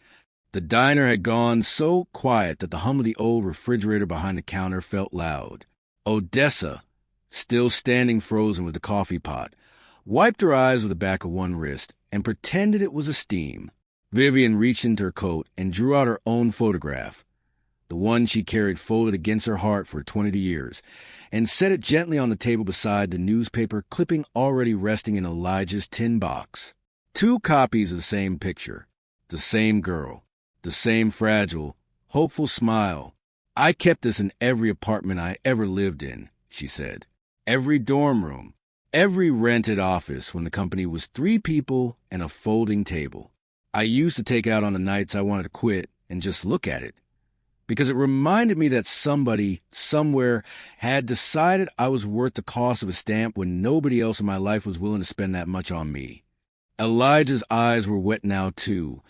The diner had gone so quiet that the hum of the old refrigerator behind the counter felt loud. Odessa, still standing frozen with the coffee pot, wiped her eyes with the back of one wrist and pretended it was a steam. Vivian reached into her coat and drew out her own photograph, the one she carried folded against her heart for 20 years, and set it gently on the table beside the newspaper clipping already resting in Elijah's tin box. 2 copies of the same picture, the same girl, the same fragile, hopeful smile. "I kept this in every apartment I ever lived in," she said. "Every dorm room, every rented office when the company was 3 people and a folding table. I used to take out on the nights I wanted to quit and just look at it, because it reminded me that somebody, somewhere, had decided I was worth the cost of a stamp when nobody else in my life was willing to spend that much on me." Elijah's eyes were wet now, too,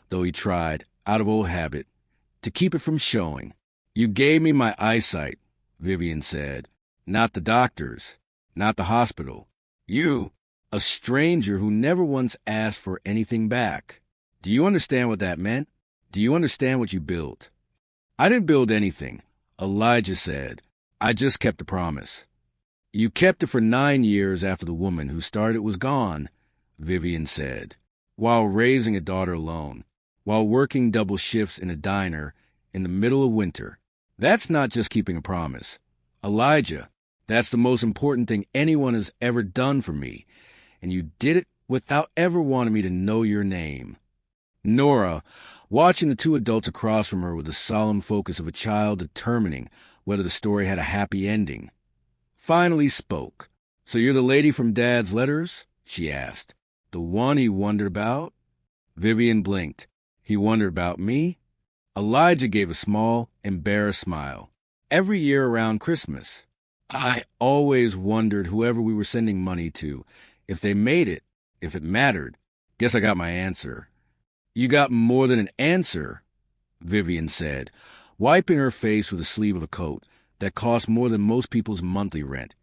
though he tried, out of old habit, to keep it from showing. "You gave me my eyesight," Vivian said. "Not the doctors, not the hospital. You, a stranger who never once asked for anything back. Do you understand what that meant? Do you understand what you built?" "I didn't build anything," Elijah said. "I just kept a promise." "You kept it for 9 years after the woman who started it was gone," Vivian said, "while raising a daughter alone, while working double shifts in a diner in the middle of winter. That's not just keeping a promise. Elijah, that's the most important thing anyone has ever done for me, and you did it without ever wanting me to know your name." Nora, watching the 2 adults across from her with the solemn focus of a child determining whether the story had a happy ending, finally spoke. "So you're the lady from Dad's letters?" she asked. "The one he wondered about?" Vivian blinked. "He wondered about me?" Elijah gave a small, embarrassed smile. "Every year around Christmas, I always wondered whoever we were sending money to, if they made it, if it mattered. Guess I got my answer." "You got more than an answer," Vivian said, wiping her face with the sleeve of a coat that cost more than most people's monthly rent,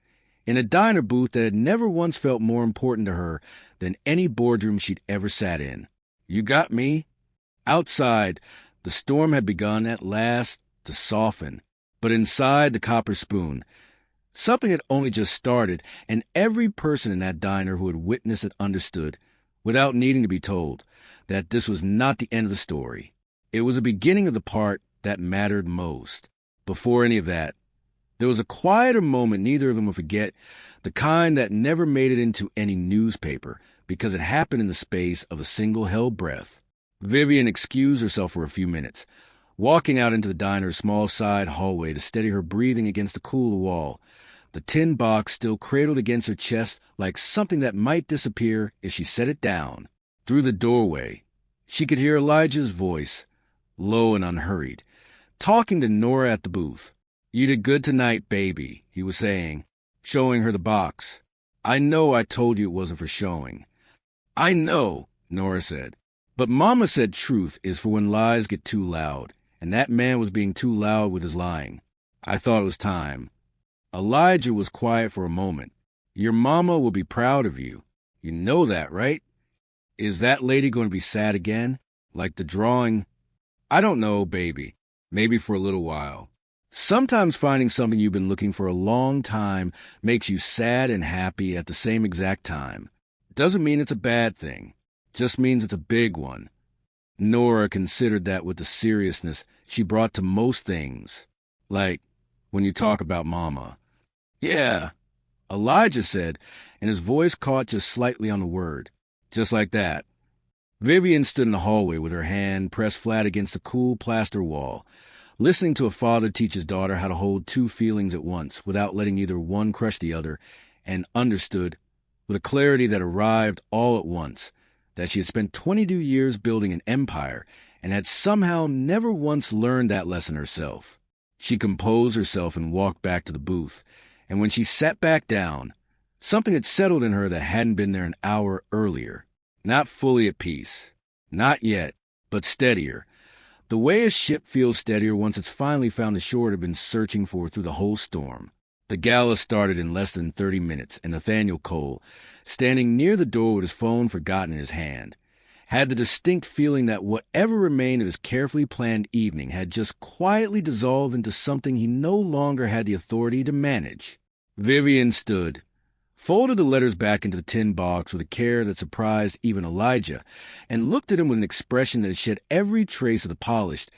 in a diner booth that had never once felt more important to her than any boardroom she'd ever sat in. "You got me." Outside, the storm had begun at last to soften, but inside the Copper Spoon, something had only just started, and every person in that diner who had witnessed it understood, without needing to be told, that this was not the end of the story. It was the beginning of the part that mattered most. Before any of that, there was a quieter moment neither of them would forget, the kind that never made it into any newspaper because it happened in the space of a single held breath. Vivian excused herself for a few minutes, walking out into the diner's small side hallway to steady her breathing against the cool wall, the tin box still cradled against her chest like something that might disappear if she set it down. Through the doorway, she could hear Elijah's voice, low and unhurried, talking to Nora at the booth. "You did good tonight, baby," he was saying, showing her the box. "I know I told you it wasn't for showing." "I know," Nora said. "But Mama said truth is for when lies get too loud, and that man was being too loud with his lying. I thought it was time." Elijah was quiet for a moment. "Your mama will be proud of you. You know that, right? Is that lady going to be sad again? Like the drawing?" "I don't know, baby. Maybe for a little while." Sometimes finding something you've been looking for a long time makes you sad and happy at the same exact time. Doesn't mean it's a bad thing. Just means it's a big one. Nora considered that with the seriousness she brought to most things. Like when you talk about Mama. Yeah, Elijah said, and his voice caught just slightly on the word. Just like that. Vivian stood in the hallway with her hand pressed flat against the cool plaster wall, listening to a father teach his daughter how to hold two feelings at once without letting either one crush the other, and understood, with a clarity that arrived all at once, that she had spent 22 years building an empire and had somehow never once learned that lesson herself. She composed herself and walked back to the booth, and when she sat back down, something had settled in her that hadn't been there an hour earlier. Not fully at peace. Not yet, but steadier. The way a ship feels steadier once it's finally found the shore it had been searching for through the whole storm. The gala started in less than 30 minutes, and Nathaniel Cole, standing near the door with his phone forgotten in his hand, had the distinct feeling that whatever remained of his carefully planned evening had just quietly dissolved into something he no longer had the authority to manage. Vivian stood, folded the letters back into the tin box with a care that surprised even Elijah, and looked at him with an expression that shed every trace of the polished,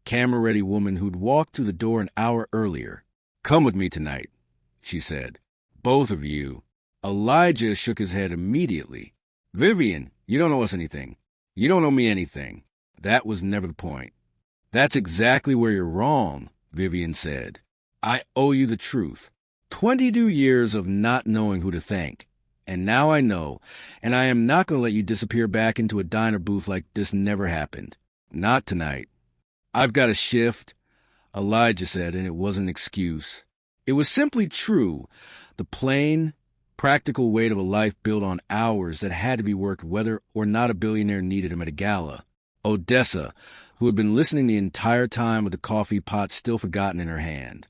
camera-ready woman who'd walked through the door an hour earlier. "Come with me tonight," she said. "Both of you." Elijah shook his head immediately. "Vivian, you don't owe us anything. You don't owe me anything. That was never the point." "That's exactly where you're wrong," Vivian said. "I owe you the truth. 22 years of not knowing who to thank. And now I know, and I am not going to let you disappear back into a diner booth like this never happened. Not tonight." "I've got a shift," Elijah said, and it wasn't an excuse. It was simply true. The plain, practical weight of a life built on hours that had to be worked whether or not a billionaire needed him at a gala. Odessa, who had been listening the entire time with the coffee pot still forgotten in her hand,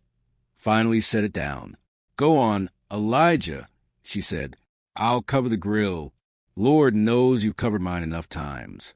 finally set it down. "Go on, Elijah," she said. "I'll cover the grill. Lord knows you've covered mine enough times."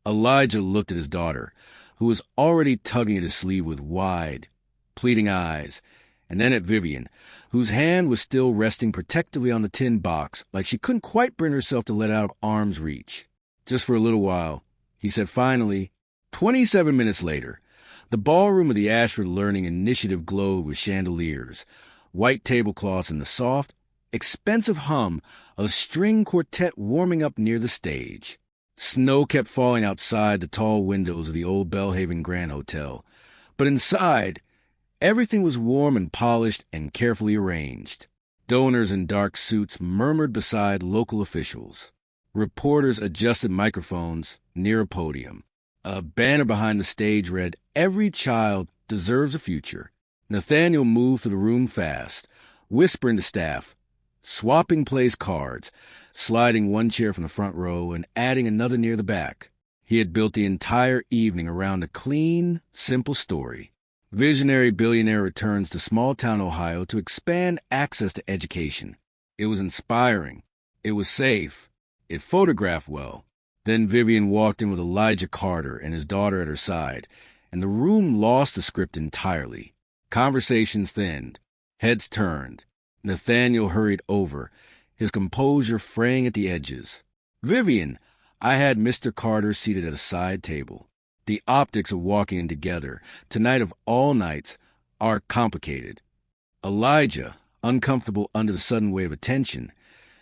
Elijah looked at his daughter, who was already tugging at his sleeve with wide, pleading eyes, and then at Vivian, whose hand was still resting protectively on the tin box, like she couldn't quite bring herself to let out of arm's reach. "Just for a little while," he said finally. 27 minutes later, the ballroom of the Ashford Learning Initiative glowed with chandeliers, white tablecloths, and the soft, expensive hum of a string quartet warming up near the stage. Snow kept falling outside the tall windows of the old Belhaven Grand Hotel, but inside, everything was warm and polished and carefully arranged. Donors in dark suits murmured beside local officials. Reporters adjusted microphones near a podium. A banner behind the stage read, "Every child deserves a future." Nathaniel moved through the room fast, whispering to staff, swapping place cards, sliding one chair from the front row and adding another near the back. He had built the entire evening around a clean, simple story. Visionary billionaire returns to small-town Ohio to expand access to education. It was inspiring. It was safe. It photographed well. Then Vivian walked in with Elijah Carter and his daughter at her side, and the room lost the script entirely. Conversations thinned. Heads turned. Nathaniel hurried over, his composure fraying at the edges. "Vivian, I had Mr. Carter seated at a side table. The optics of walking in together, tonight of all nights, are complicated." Elijah, uncomfortable under the sudden wave of tension,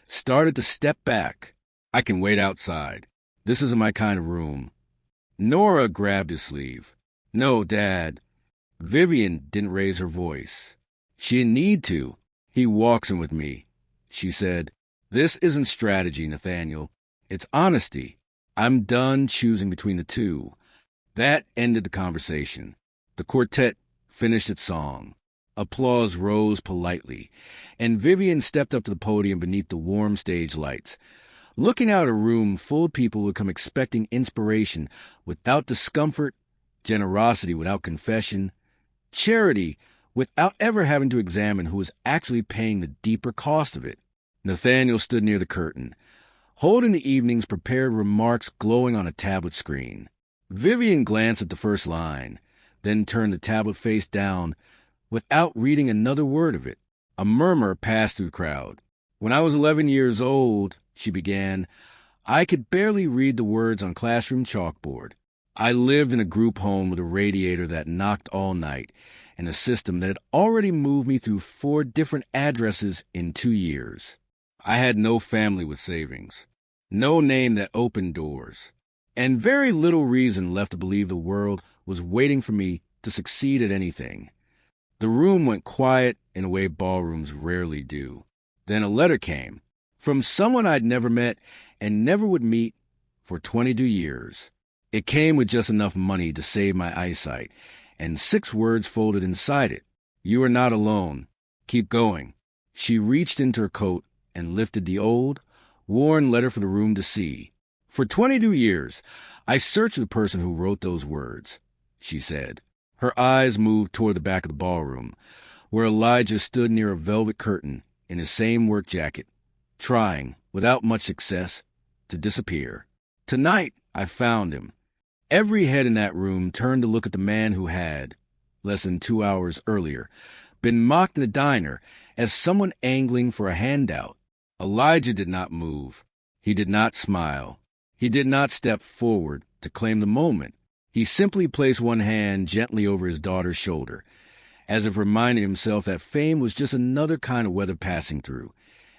started to step back. "I can wait outside. This isn't my kind of room." Nora grabbed his sleeve. "No, Dad." Vivian didn't raise her voice. She didn't need to. "He walks in with me," she said. "This isn't strategy, Nathaniel. It's honesty. I'm done choosing between the two." That ended the conversation. The quartet finished its song. Applause rose politely, and Vivian stepped up to the podium beneath the warm stage lights, looking out at a room full of people who had come expecting inspiration without discomfort, generosity without confession, charity without ever having to examine who was actually paying the deeper cost of it. Nathaniel stood near the curtain, holding the evening's prepared remarks glowing on a tablet screen. Vivian glanced at the first line, then turned the tablet face down without reading another word of it. A murmur passed through the crowd. When I was 11 years old, she began, I could barely read the words on classroom chalkboard. I lived in a group home with a radiator that knocked all night and a system that had already moved me through 4 different addresses in 2 years. I had no family with savings, no name that opened doors, and very little reason left to believe the world was waiting for me to succeed at anything. The room went quiet in a way ballrooms rarely do. Then a letter came from someone I'd never met and never would meet for 22 years. It came with just enough money to save my eyesight, and 6 words folded inside it. You are not alone. Keep going. She reached into her coat and lifted the old, worn letter for the room to see. For 22 years, I searched for the person who wrote those words, she said. Her eyes moved toward the back of the ballroom, where Elijah stood near a velvet curtain in his same work jacket, trying, without much success, to disappear. Tonight, I found him. Every head in that room turned to look at the man who had, less than 2 hours earlier, been mocked in the diner as someone angling for a handout. Elijah did not move. He did not smile. He did not step forward to claim the moment. He simply placed one hand gently over his daughter's shoulder, as if reminding himself that fame was just another kind of weather passing through,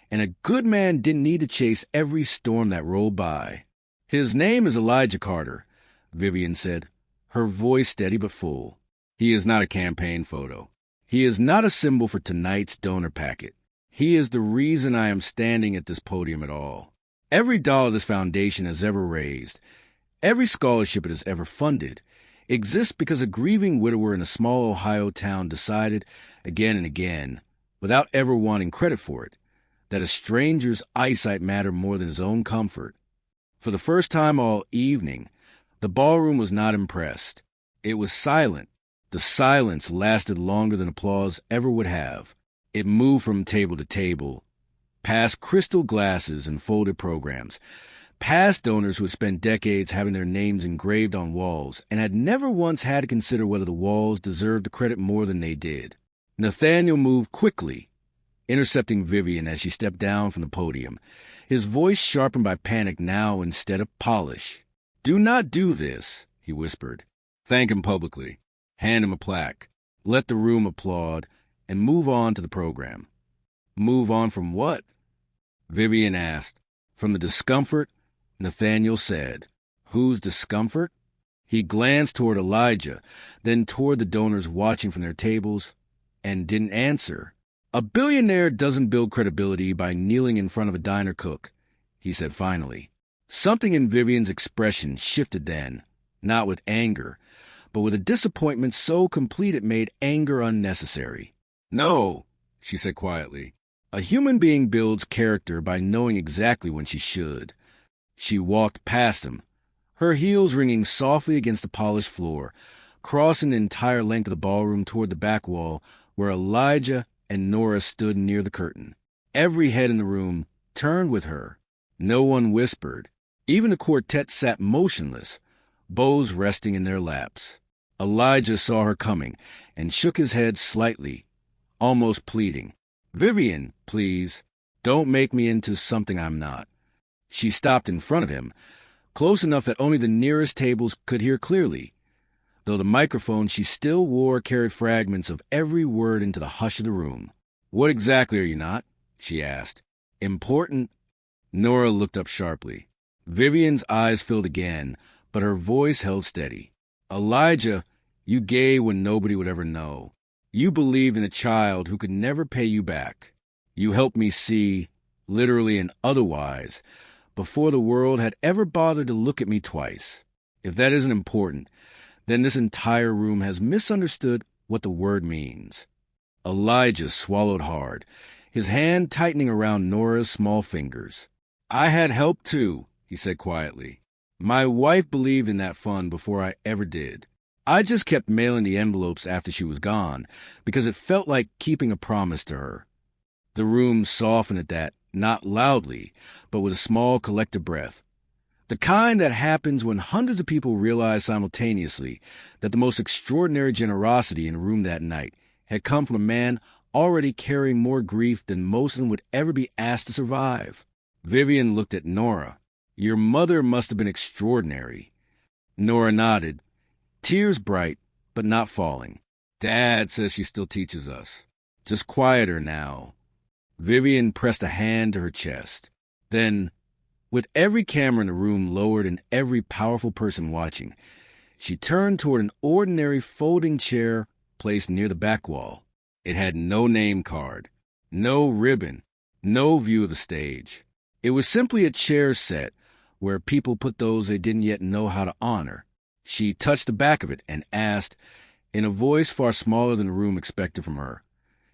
and a good man didn't need to chase every storm that rolled by. His name is Elijah Carter, Vivian said, her voice steady but full. He is not a campaign photo. He is not a symbol for tonight's donor packet. He is the reason I am standing at this podium at all. Every dollar this foundation has ever raised, every scholarship it has ever funded, exists because a grieving widower in a small Ohio town decided, again and again, without ever wanting credit for it, that a stranger's eyesight mattered more than his own comfort. For the first time all evening, the ballroom was not impressed. It was silent. The silence lasted longer than applause ever would have. It moved from table to table, past crystal glasses and folded programs, past donors who had spent decades having their names engraved on walls and had never once had to consider whether the walls deserved the credit more than they did. Nathaniel moved quickly, intercepting Vivian as she stepped down from the podium, his voice sharpened by panic now instead of polish. Do not do this, he whispered. Thank him publicly. Hand him a plaque. Let the room applaud, and move on to the program. Move on from what? Vivian asked. From the discomfort, Nathaniel said. Whose discomfort? He glanced toward Elijah, then toward the donors watching from their tables, and didn't answer. A billionaire doesn't build credibility by kneeling in front of a diner cook, he said finally. Something in Vivian's expression shifted then, not with anger, but with a disappointment so complete it made anger unnecessary. No, she said quietly. A human being builds character by knowing exactly when she should. She walked past him, her heels ringing softly against the polished floor, crossing the entire length of the ballroom toward the back wall where Elijah and Nora stood near the curtain. Every head in the room turned with her. No one whispered. Even the quartet sat motionless, bows resting in their laps. Elijah saw her coming and shook his head slightly, almost pleading. Vivian, please, don't make me into something I'm not. She stopped in front of him, close enough that only the nearest tables could hear clearly, though the microphone she still wore carried fragments of every word into the hush of the room. What exactly are you not? She asked. Important? Nora looked up sharply. Vivian's eyes filled again, but her voice held steady. Elijah, you gave when nobody would ever know. You believed in a child who could never pay you back. You helped me see, literally and otherwise, before the world had ever bothered to look at me twice. If that isn't important, then this entire room has misunderstood what the word means. Elijah swallowed hard, his hand tightening around Nora's small fingers. I had help too, he said quietly. My wife believed in that fund before I ever did. I just kept mailing the envelopes after she was gone, because it felt like keeping a promise to her. The room softened at that, not loudly, but with a small collective breath. The kind that happens when hundreds of people realize simultaneously that the most extraordinary generosity in the room that night had come from a man already carrying more grief than most of them would ever be asked to survive. Vivian looked at Nora. "Your mother must have been extraordinary." Nora nodded, tears bright, but not falling. "Dad says she still teaches us. Just quieter now." Vivian pressed a hand to her chest. Then, with every camera in the room lowered and every powerful person watching, she turned toward an ordinary folding chair placed near the back wall. It had no name card, no ribbon, no view of the stage. It was simply a chair set where people put those they didn't yet know how to honor. She touched the back of it and asked, in a voice far smaller than the room expected from her,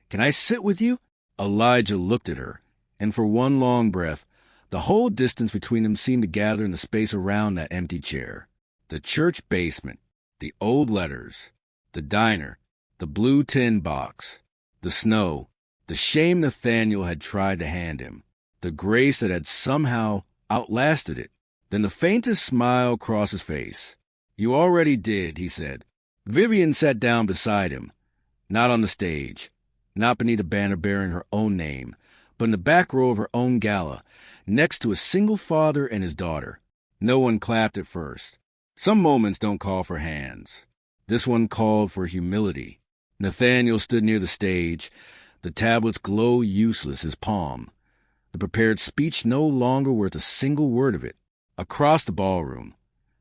"Can I sit with you?" Elijah looked at her, and for one long breath, the whole distance between them seemed to gather in the space around that empty chair. The church basement, the old letters, the diner, the blue tin box, the snow, the shame Nathaniel had tried to hand him, the grace that had somehow outlasted it. Then the faintest smile crossed his face. "You already did," he said. Vivian sat down beside him, not on the stage, not beneath a banner bearing her own name, but in the back row of her own gala, next to a single father and his daughter. No one clapped at first. Some moments don't call for hands. This one called for humility. Nathaniel stood near the stage, the tablets glow useless his palm, the prepared speech no longer worth a single word of it. Across the ballroom,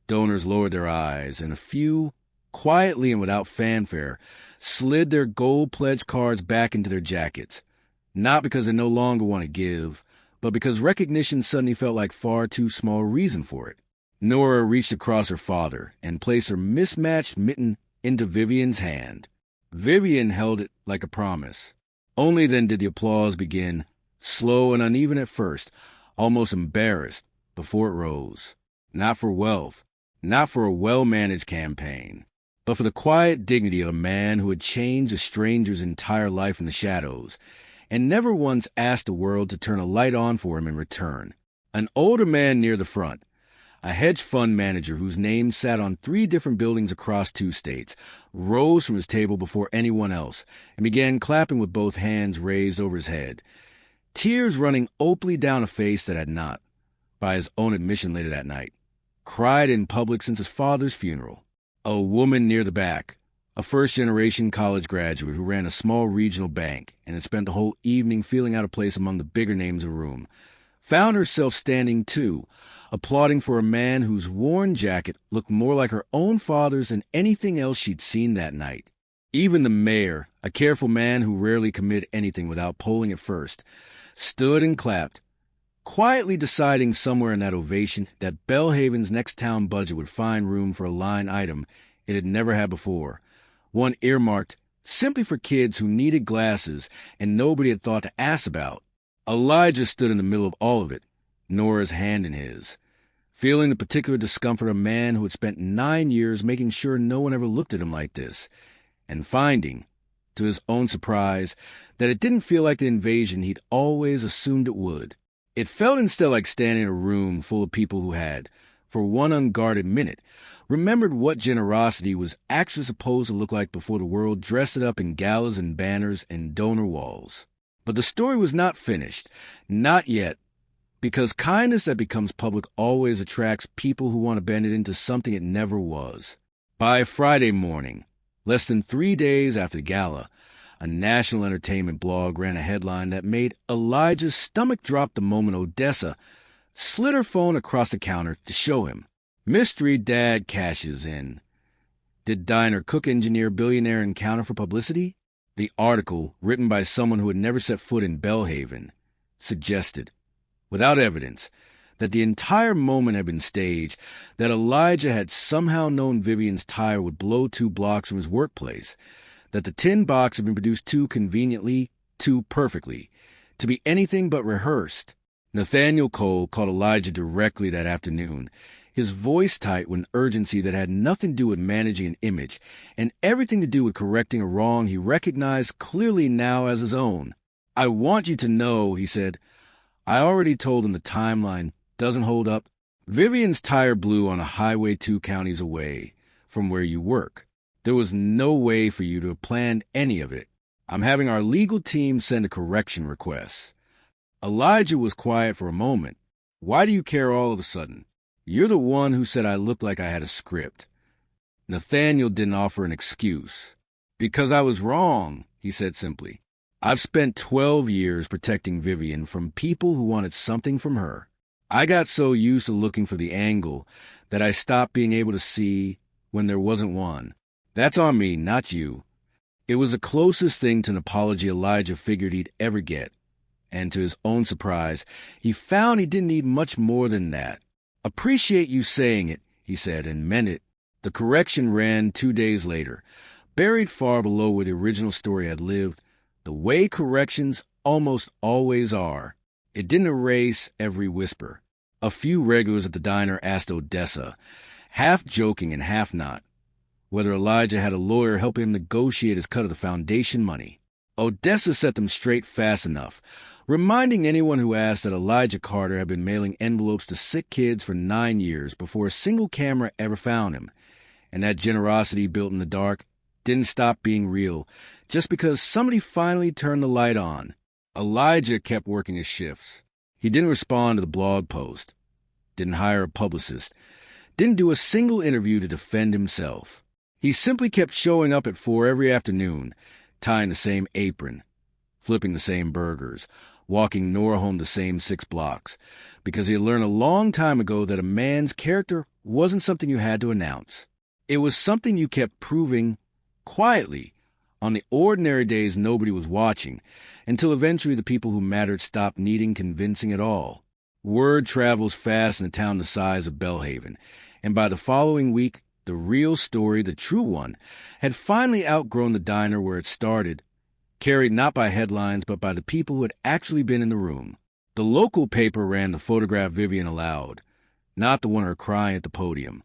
donors lowered their eyes, and a few, quietly and without fanfare, slid their gold pledge cards back into their jackets, not because they no longer want to give, but because recognition suddenly felt like far too small a reason for it. Nora reached across her father and placed her mismatched mitten into Vivian's hand. Vivian held it like a promise. Only then did the applause begin, slow and uneven at first, almost embarrassed, before it rose. Not for wealth, not for a well-managed campaign, but for the quiet dignity of a man who had changed a stranger's entire life in the shadows, and never once asked the world to turn a light on for him in return. An older man near the front, a hedge fund manager whose name sat on 3 different buildings across 2 states, rose from his table before anyone else and began clapping with both hands raised over his head, tears running opally down a face that had not, by his own admission later that night, cried in public since his father's funeral. A woman near the back, a first-generation college graduate who ran a small regional bank and had spent the whole evening feeling out of place among the bigger names of the room, found herself standing too, applauding for a man whose worn jacket looked more like her own father's than anything else she'd seen that night. Even the mayor, a careful man who rarely committed anything without polling it first, stood and clapped, quietly deciding somewhere in that ovation that Bellhaven's next town budget would find room for a line item it had never had before, one earmarked simply for kids who needed glasses and nobody had thought to ask about. Elijah stood in the middle of all of it, Nora's hand in his, feeling the particular discomfort of a man who had spent 9 years making sure no one ever looked at him like this, and finding, to his own surprise, that it didn't feel like the invasion he'd always assumed it would. It felt instead like standing in a room full of people who had, for one unguarded minute, remembered what generosity was actually supposed to look like before the world dressed it up in galas and banners and donor walls. But the story was not finished, not yet, because kindness that becomes public always attracts people who want to bend it into something it never was. By Friday morning, less than 3 days after the gala, a national entertainment blog ran a headline that made Elijah's stomach drop the moment Odessa slid her phone across the counter to show him. Mystery Dad cashes in. Did diner cook engineer billionaire encounter for publicity? The article, written by someone who had never set foot in Bellhaven, suggested, without evidence, that the entire moment had been staged, that Elijah had somehow known Vivian's tire would blow 2 blocks from his workplace, that the tin box had been produced too conveniently, too perfectly, to be anything but rehearsed. Nathaniel Cole called Elijah directly that afternoon, his voice tight with an urgency that had nothing to do with managing an image and everything to do with correcting a wrong he recognized clearly now as his own. "I want you to know," he said, "I already told him the timeline doesn't hold up, Vivian's tire blew on a highway 2 counties away from where you work. There was no way for you to have planned any of it. I'm having our legal team send a correction request. Elijah was quiet for a moment. Why do you care all of a sudden? You're the one who said I looked like I had a script. Nathaniel didn't offer an excuse. Because I was wrong, he said simply. I've spent 12 years protecting Vivian from people who wanted something from her. I got so used to looking for the angle that I stopped being able to see when there wasn't one. That's on me, not you. It was the closest thing to an apology Elijah figured he'd ever get. And to his own surprise, he found he didn't need much more than that. Appreciate you saying it, he said, and meant it. The correction ran 2 days later, buried far below where the original story had lived, the way corrections almost always are. It didn't erase every whisper. A few regulars at the diner asked Odessa, half joking and half not, whether Elijah had a lawyer helping him negotiate his cut of the foundation money. Odessa set them straight fast enough, reminding anyone who asked that Elijah Carter had been mailing envelopes to sick kids for 9 years before a single camera ever found him, and that generosity built in the dark didn't stop being real just because somebody finally turned the light on. Elijah kept working his shifts. He didn't respond to the blog post, didn't hire a publicist, didn't do a single interview to defend himself. He simply kept showing up at 4 every afternoon, tying the same apron, flipping the same burgers, walking Nora home the same 6 blocks, because he had learned a long time ago that a man's character wasn't something you had to announce. It was something you kept proving quietly on the ordinary days nobody was watching, until eventually the people who mattered stopped needing convincing at all. Word travels fast in a town the size of Belhaven, and by the following week, the real story, the true one, had finally outgrown the diner where it started, carried not by headlines but by the people who had actually been in the room. The local paper ran the photograph Vivian allowed, not the one of her crying at the podium.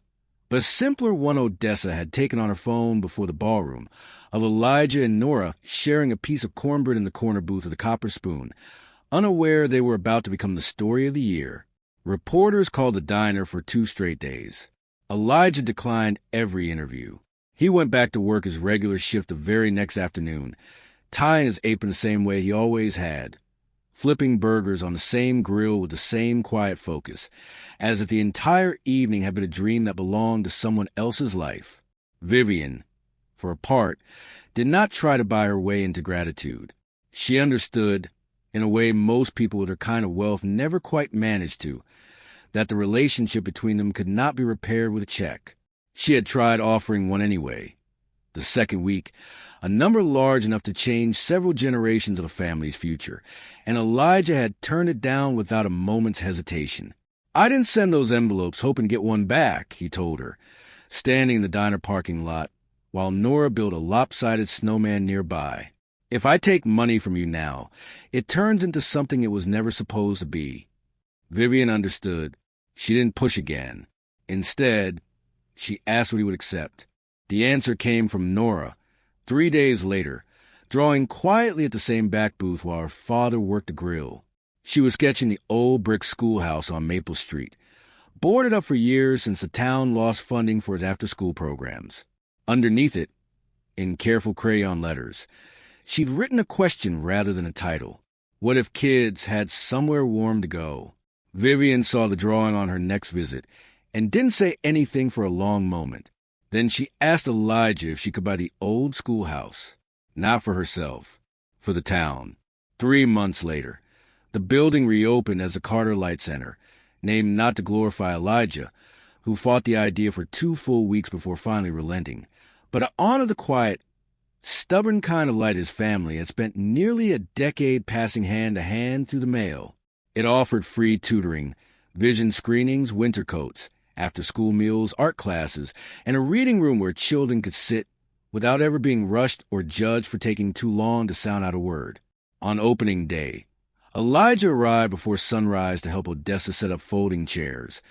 But a simpler one Odessa had taken on her phone before the ballroom, of Elijah and Nora sharing a piece of cornbread in the corner booth of the Copper Spoon, unaware they were about to become the story of the year. Reporters called the diner for 2 straight days. Elijah declined every interview. He went back to work his regular shift the very next afternoon, tying his apron the same way he always had, flipping burgers on the same grill with the same quiet focus, as if the entire evening had been a dream that belonged to someone else's life. Vivian, for a part, did not try to buy her way into gratitude. She understood, in a way most people with her kind of wealth never quite managed to, that the relationship between them could not be repaired with a check. She had tried offering one anyway. The second week, a number large enough to change several generations of a family's future, and Elijah had turned it down without a moment's hesitation. I didn't send those envelopes hoping to get one back, he told her, standing in the diner parking lot, while Nora built a lopsided snowman nearby. If I take money from you now, it turns into something it was never supposed to be. Vivian understood. She didn't push again. Instead, she asked what he would accept. The answer came from Nora, 3 days later, drawing quietly at the same back booth while her father worked the grill. She was sketching the old brick schoolhouse on Maple Street, boarded up for years since the town lost funding for its after-school programs. Underneath it, in careful crayon letters, she'd written a question rather than a title. What if kids had somewhere warm to go? Vivian saw the drawing on her next visit and didn't say anything for a long moment. Then she asked Elijah if she could buy the old schoolhouse, not for herself, for the town. 3 months later, the building reopened as the Carter Light Center, named not to glorify Elijah, who fought the idea for 2 full weeks before finally relenting, but to honor the quiet, stubborn kind of light his family had spent nearly a decade passing hand to hand through the mail. It offered free tutoring, vision screenings, winter coats, after-school meals, art classes, and a reading room where children could sit without ever being rushed or judged for taking too long to sound out a word. On opening day, Elijah arrived before sunrise to help Odessa set up folding chairs,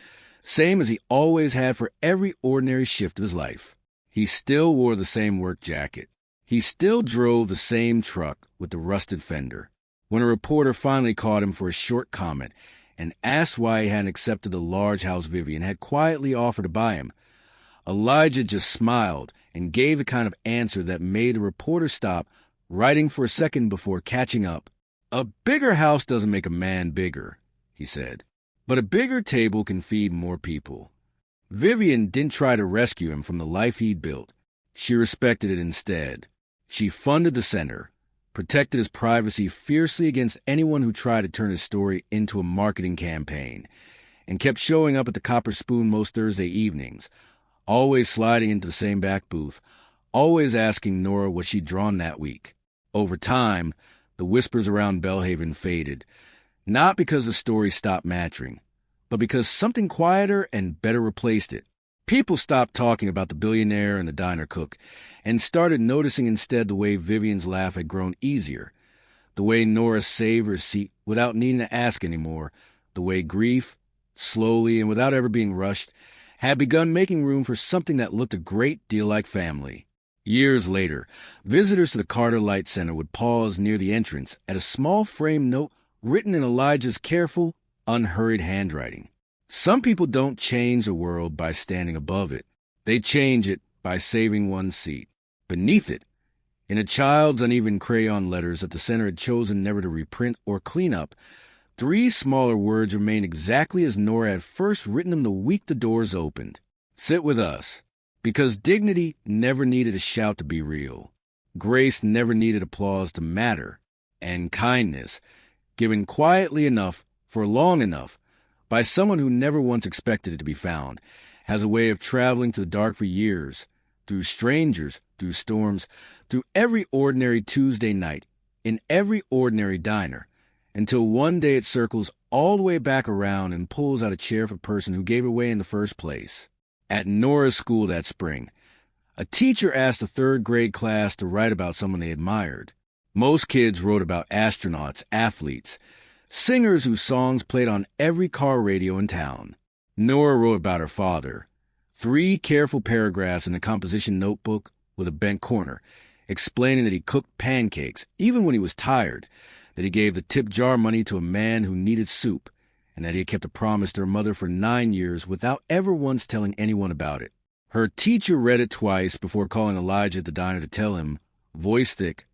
same as he always had for every ordinary shift of his life. He still wore the same work jacket. He still drove the same truck with the rusted fender. When a reporter finally caught him for a short comment, and asked why he hadn't accepted the large house Vivian had quietly offered to buy him. Elijah just smiled and gave the kind of answer that made the reporter stop writing for a second before catching up. "A bigger house doesn't make a man bigger," he said, "but a bigger table can feed more people." Vivian didn't try to rescue him from the life he'd built. She respected it instead. She funded the center, protected his privacy fiercely against anyone who tried to turn his story into a marketing campaign, and kept showing up at the Copper Spoon most Thursday evenings, always sliding into the same back booth, always asking Nora what she'd drawn that week. Over time, the whispers around Belhaven faded, not because the story stopped matching, but because something quieter and better replaced it. People stopped talking about the billionaire and the diner cook, and started noticing instead the way Vivian's laugh had grown easier, the way Nora saved her seat without needing to ask anymore, the way grief, slowly and without ever being rushed, had begun making room for something that looked a great deal like family. Years later, visitors to the Carter Light Center would pause near the entrance at a small framed note written in Elijah's careful, unhurried handwriting. Some people don't change the world by standing above it. They change it by saving one seat. Beneath it, in a child's uneven crayon letters that the center had chosen never to reprint or clean up, 3 smaller words remained exactly as Nora had first written them the week the doors opened. "Sit with us." Because dignity never needed a shout to be real. Grace never needed applause to matter. And kindness, given quietly enough for long enough by someone who never once expected it to be found, has a way of traveling to the dark for years, through strangers, through storms, through every ordinary Tuesday night, in every ordinary diner, until one day it circles all the way back around and pulls out a chair for the person who gave it away in the first place. At Nora's school that spring, a teacher asked a 3rd grade class to write about someone they admired. Most kids wrote about astronauts, athletes, singers whose songs played on every car radio in town. Nora wrote about her father. 3 careful paragraphs in a composition notebook with a bent corner, explaining that he cooked pancakes even when he was tired, that he gave the tip jar money to a man who needed soup, and that he had kept a promise to her mother for 9 years without ever once telling anyone about it. Her teacher read it twice before calling Elijah at the diner to tell him, voice thick,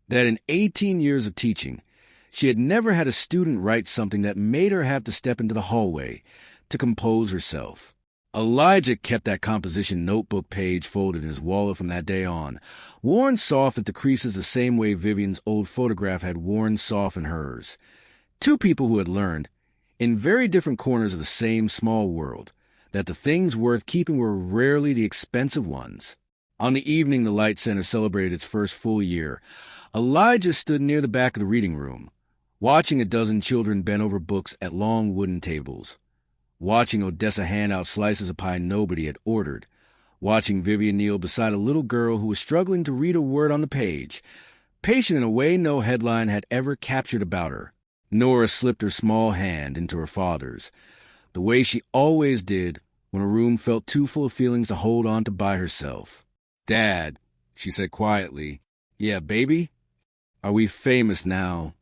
that in 18 years of teaching, she had never had a student write something that made her have to step into the hallway to compose herself. Elijah kept that composition notebook page folded in his wallet from that day on, worn soft at the creases the same way Vivian's old photograph had worn soft in hers. 2 people who had learned, in very different corners of the same small world, that the things worth keeping were rarely the expensive ones. On the evening the Light Center celebrated its first full year, Elijah stood near the back of the reading room, watching a dozen children bend over books at long wooden tables, watching Odessa hand out slices of pie nobody had ordered, watching Vivian kneel beside a little girl who was struggling to read a word on the page, patient in a way no headline had ever captured about her. Nora slipped her small hand into her father's, the way she always did when a room felt too full of feelings to hold on to by herself. "Dad," she said quietly. "Yeah, baby? Are we famous now?"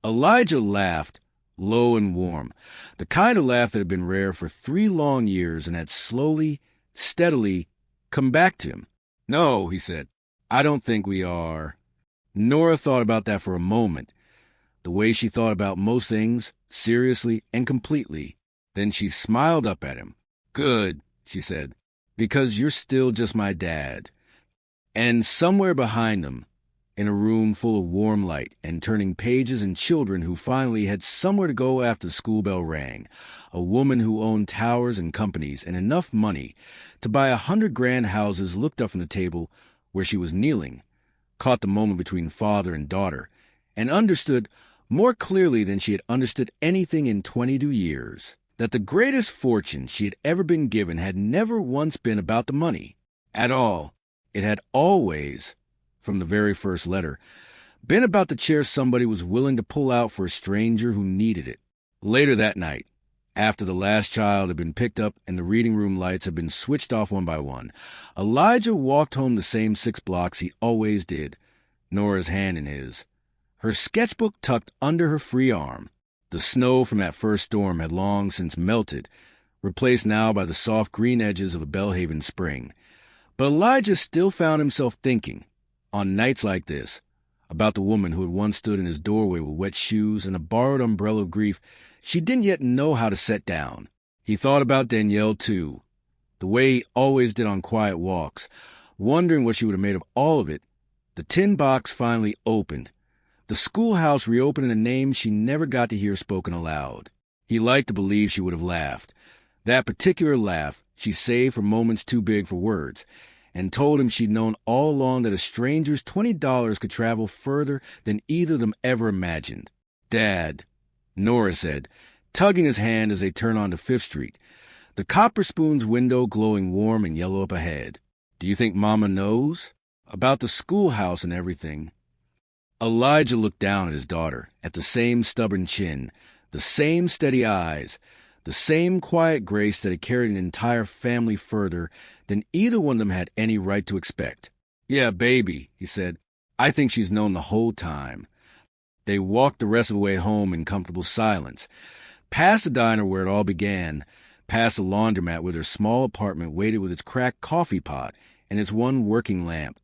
Elijah laughed, low and warm, the kind of laugh that had been rare for 3 long years and had slowly, steadily come back to him. "No," he said, "I don't think we are." Nora thought about that for a moment, the way she thought about most things, seriously and completely. Then she smiled up at him. "Good," she said, "because you're still just my dad." And somewhere behind them, in a room full of warm light and turning pages and children who finally had somewhere to go after the school bell rang, a woman who owned towers and companies and enough money to buy 100-grand houses looked up from the table where she was kneeling, caught the moment between father and daughter, and understood more clearly than she had understood anything in 22 years, that the greatest fortune she had ever been given had never once been about the money at all. It had always, from the very first letter, been about the chair somebody was willing to pull out for a stranger who needed it. Later that night, after the last child had been picked up and the reading room lights had been switched off one by one, Elijah walked home the same 6 blocks he always did, Nora's hand in his, her sketchbook tucked under her free arm. The snow from that first storm had long since melted, replaced now by the soft green edges of a Belhaven spring. But Elijah still found himself thinking, on nights like this, about the woman who had once stood in his doorway with wet shoes and a borrowed umbrella of grief she didn't yet know how to set down. He thought about Danielle, too, the way he always did on quiet walks, wondering what she would have made of all of it. The tin box finally opened. The schoolhouse reopened in a name she never got to hear spoken aloud. He liked to believe she would have laughed. That particular laugh she saved for moments too big for words, and told him she'd known all along that a stranger's $20 could travel further than either of them ever imagined. "Dad," Nora said, tugging his hand as they turned onto Fifth Street, the Copper Spoon's window glowing warm and yellow up ahead. "Do you think Mama knows? About the schoolhouse and everything?" Elijah looked down at his daughter, at the same stubborn chin, the same steady eyes, the same quiet grace that had carried an entire family further than either one of them had any right to expect. "Yeah, baby," he said. "I think she's known the whole time." They walked the rest of the way home in comfortable silence, past the diner where it all began, past the laundromat where their small apartment waited with its cracked coffee pot and its one working lamp.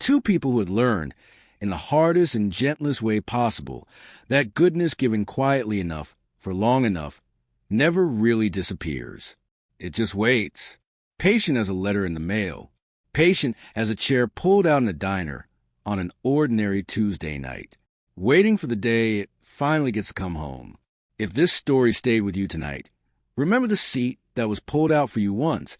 Two people who had learned, in the hardest and gentlest way possible, that goodness given quietly enough, for long enough, never really disappears. It just waits, patient as a letter in the mail, patient as a chair pulled out in a diner on an ordinary Tuesday night, waiting for the day it finally gets to come home. If this story stayed with you tonight, remember the seat that was pulled out for you once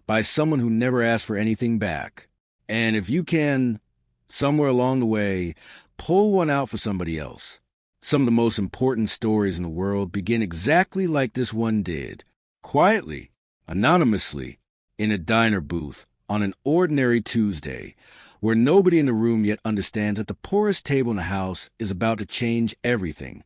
by someone who never asked for anything back. And if you can, somewhere along the way, pull one out for somebody else. Some of the most important stories in the world begin exactly like this one did, quietly, anonymously, in a diner booth on an ordinary Tuesday, where nobody in the room yet understands that the poorest table in the house is about to change everything.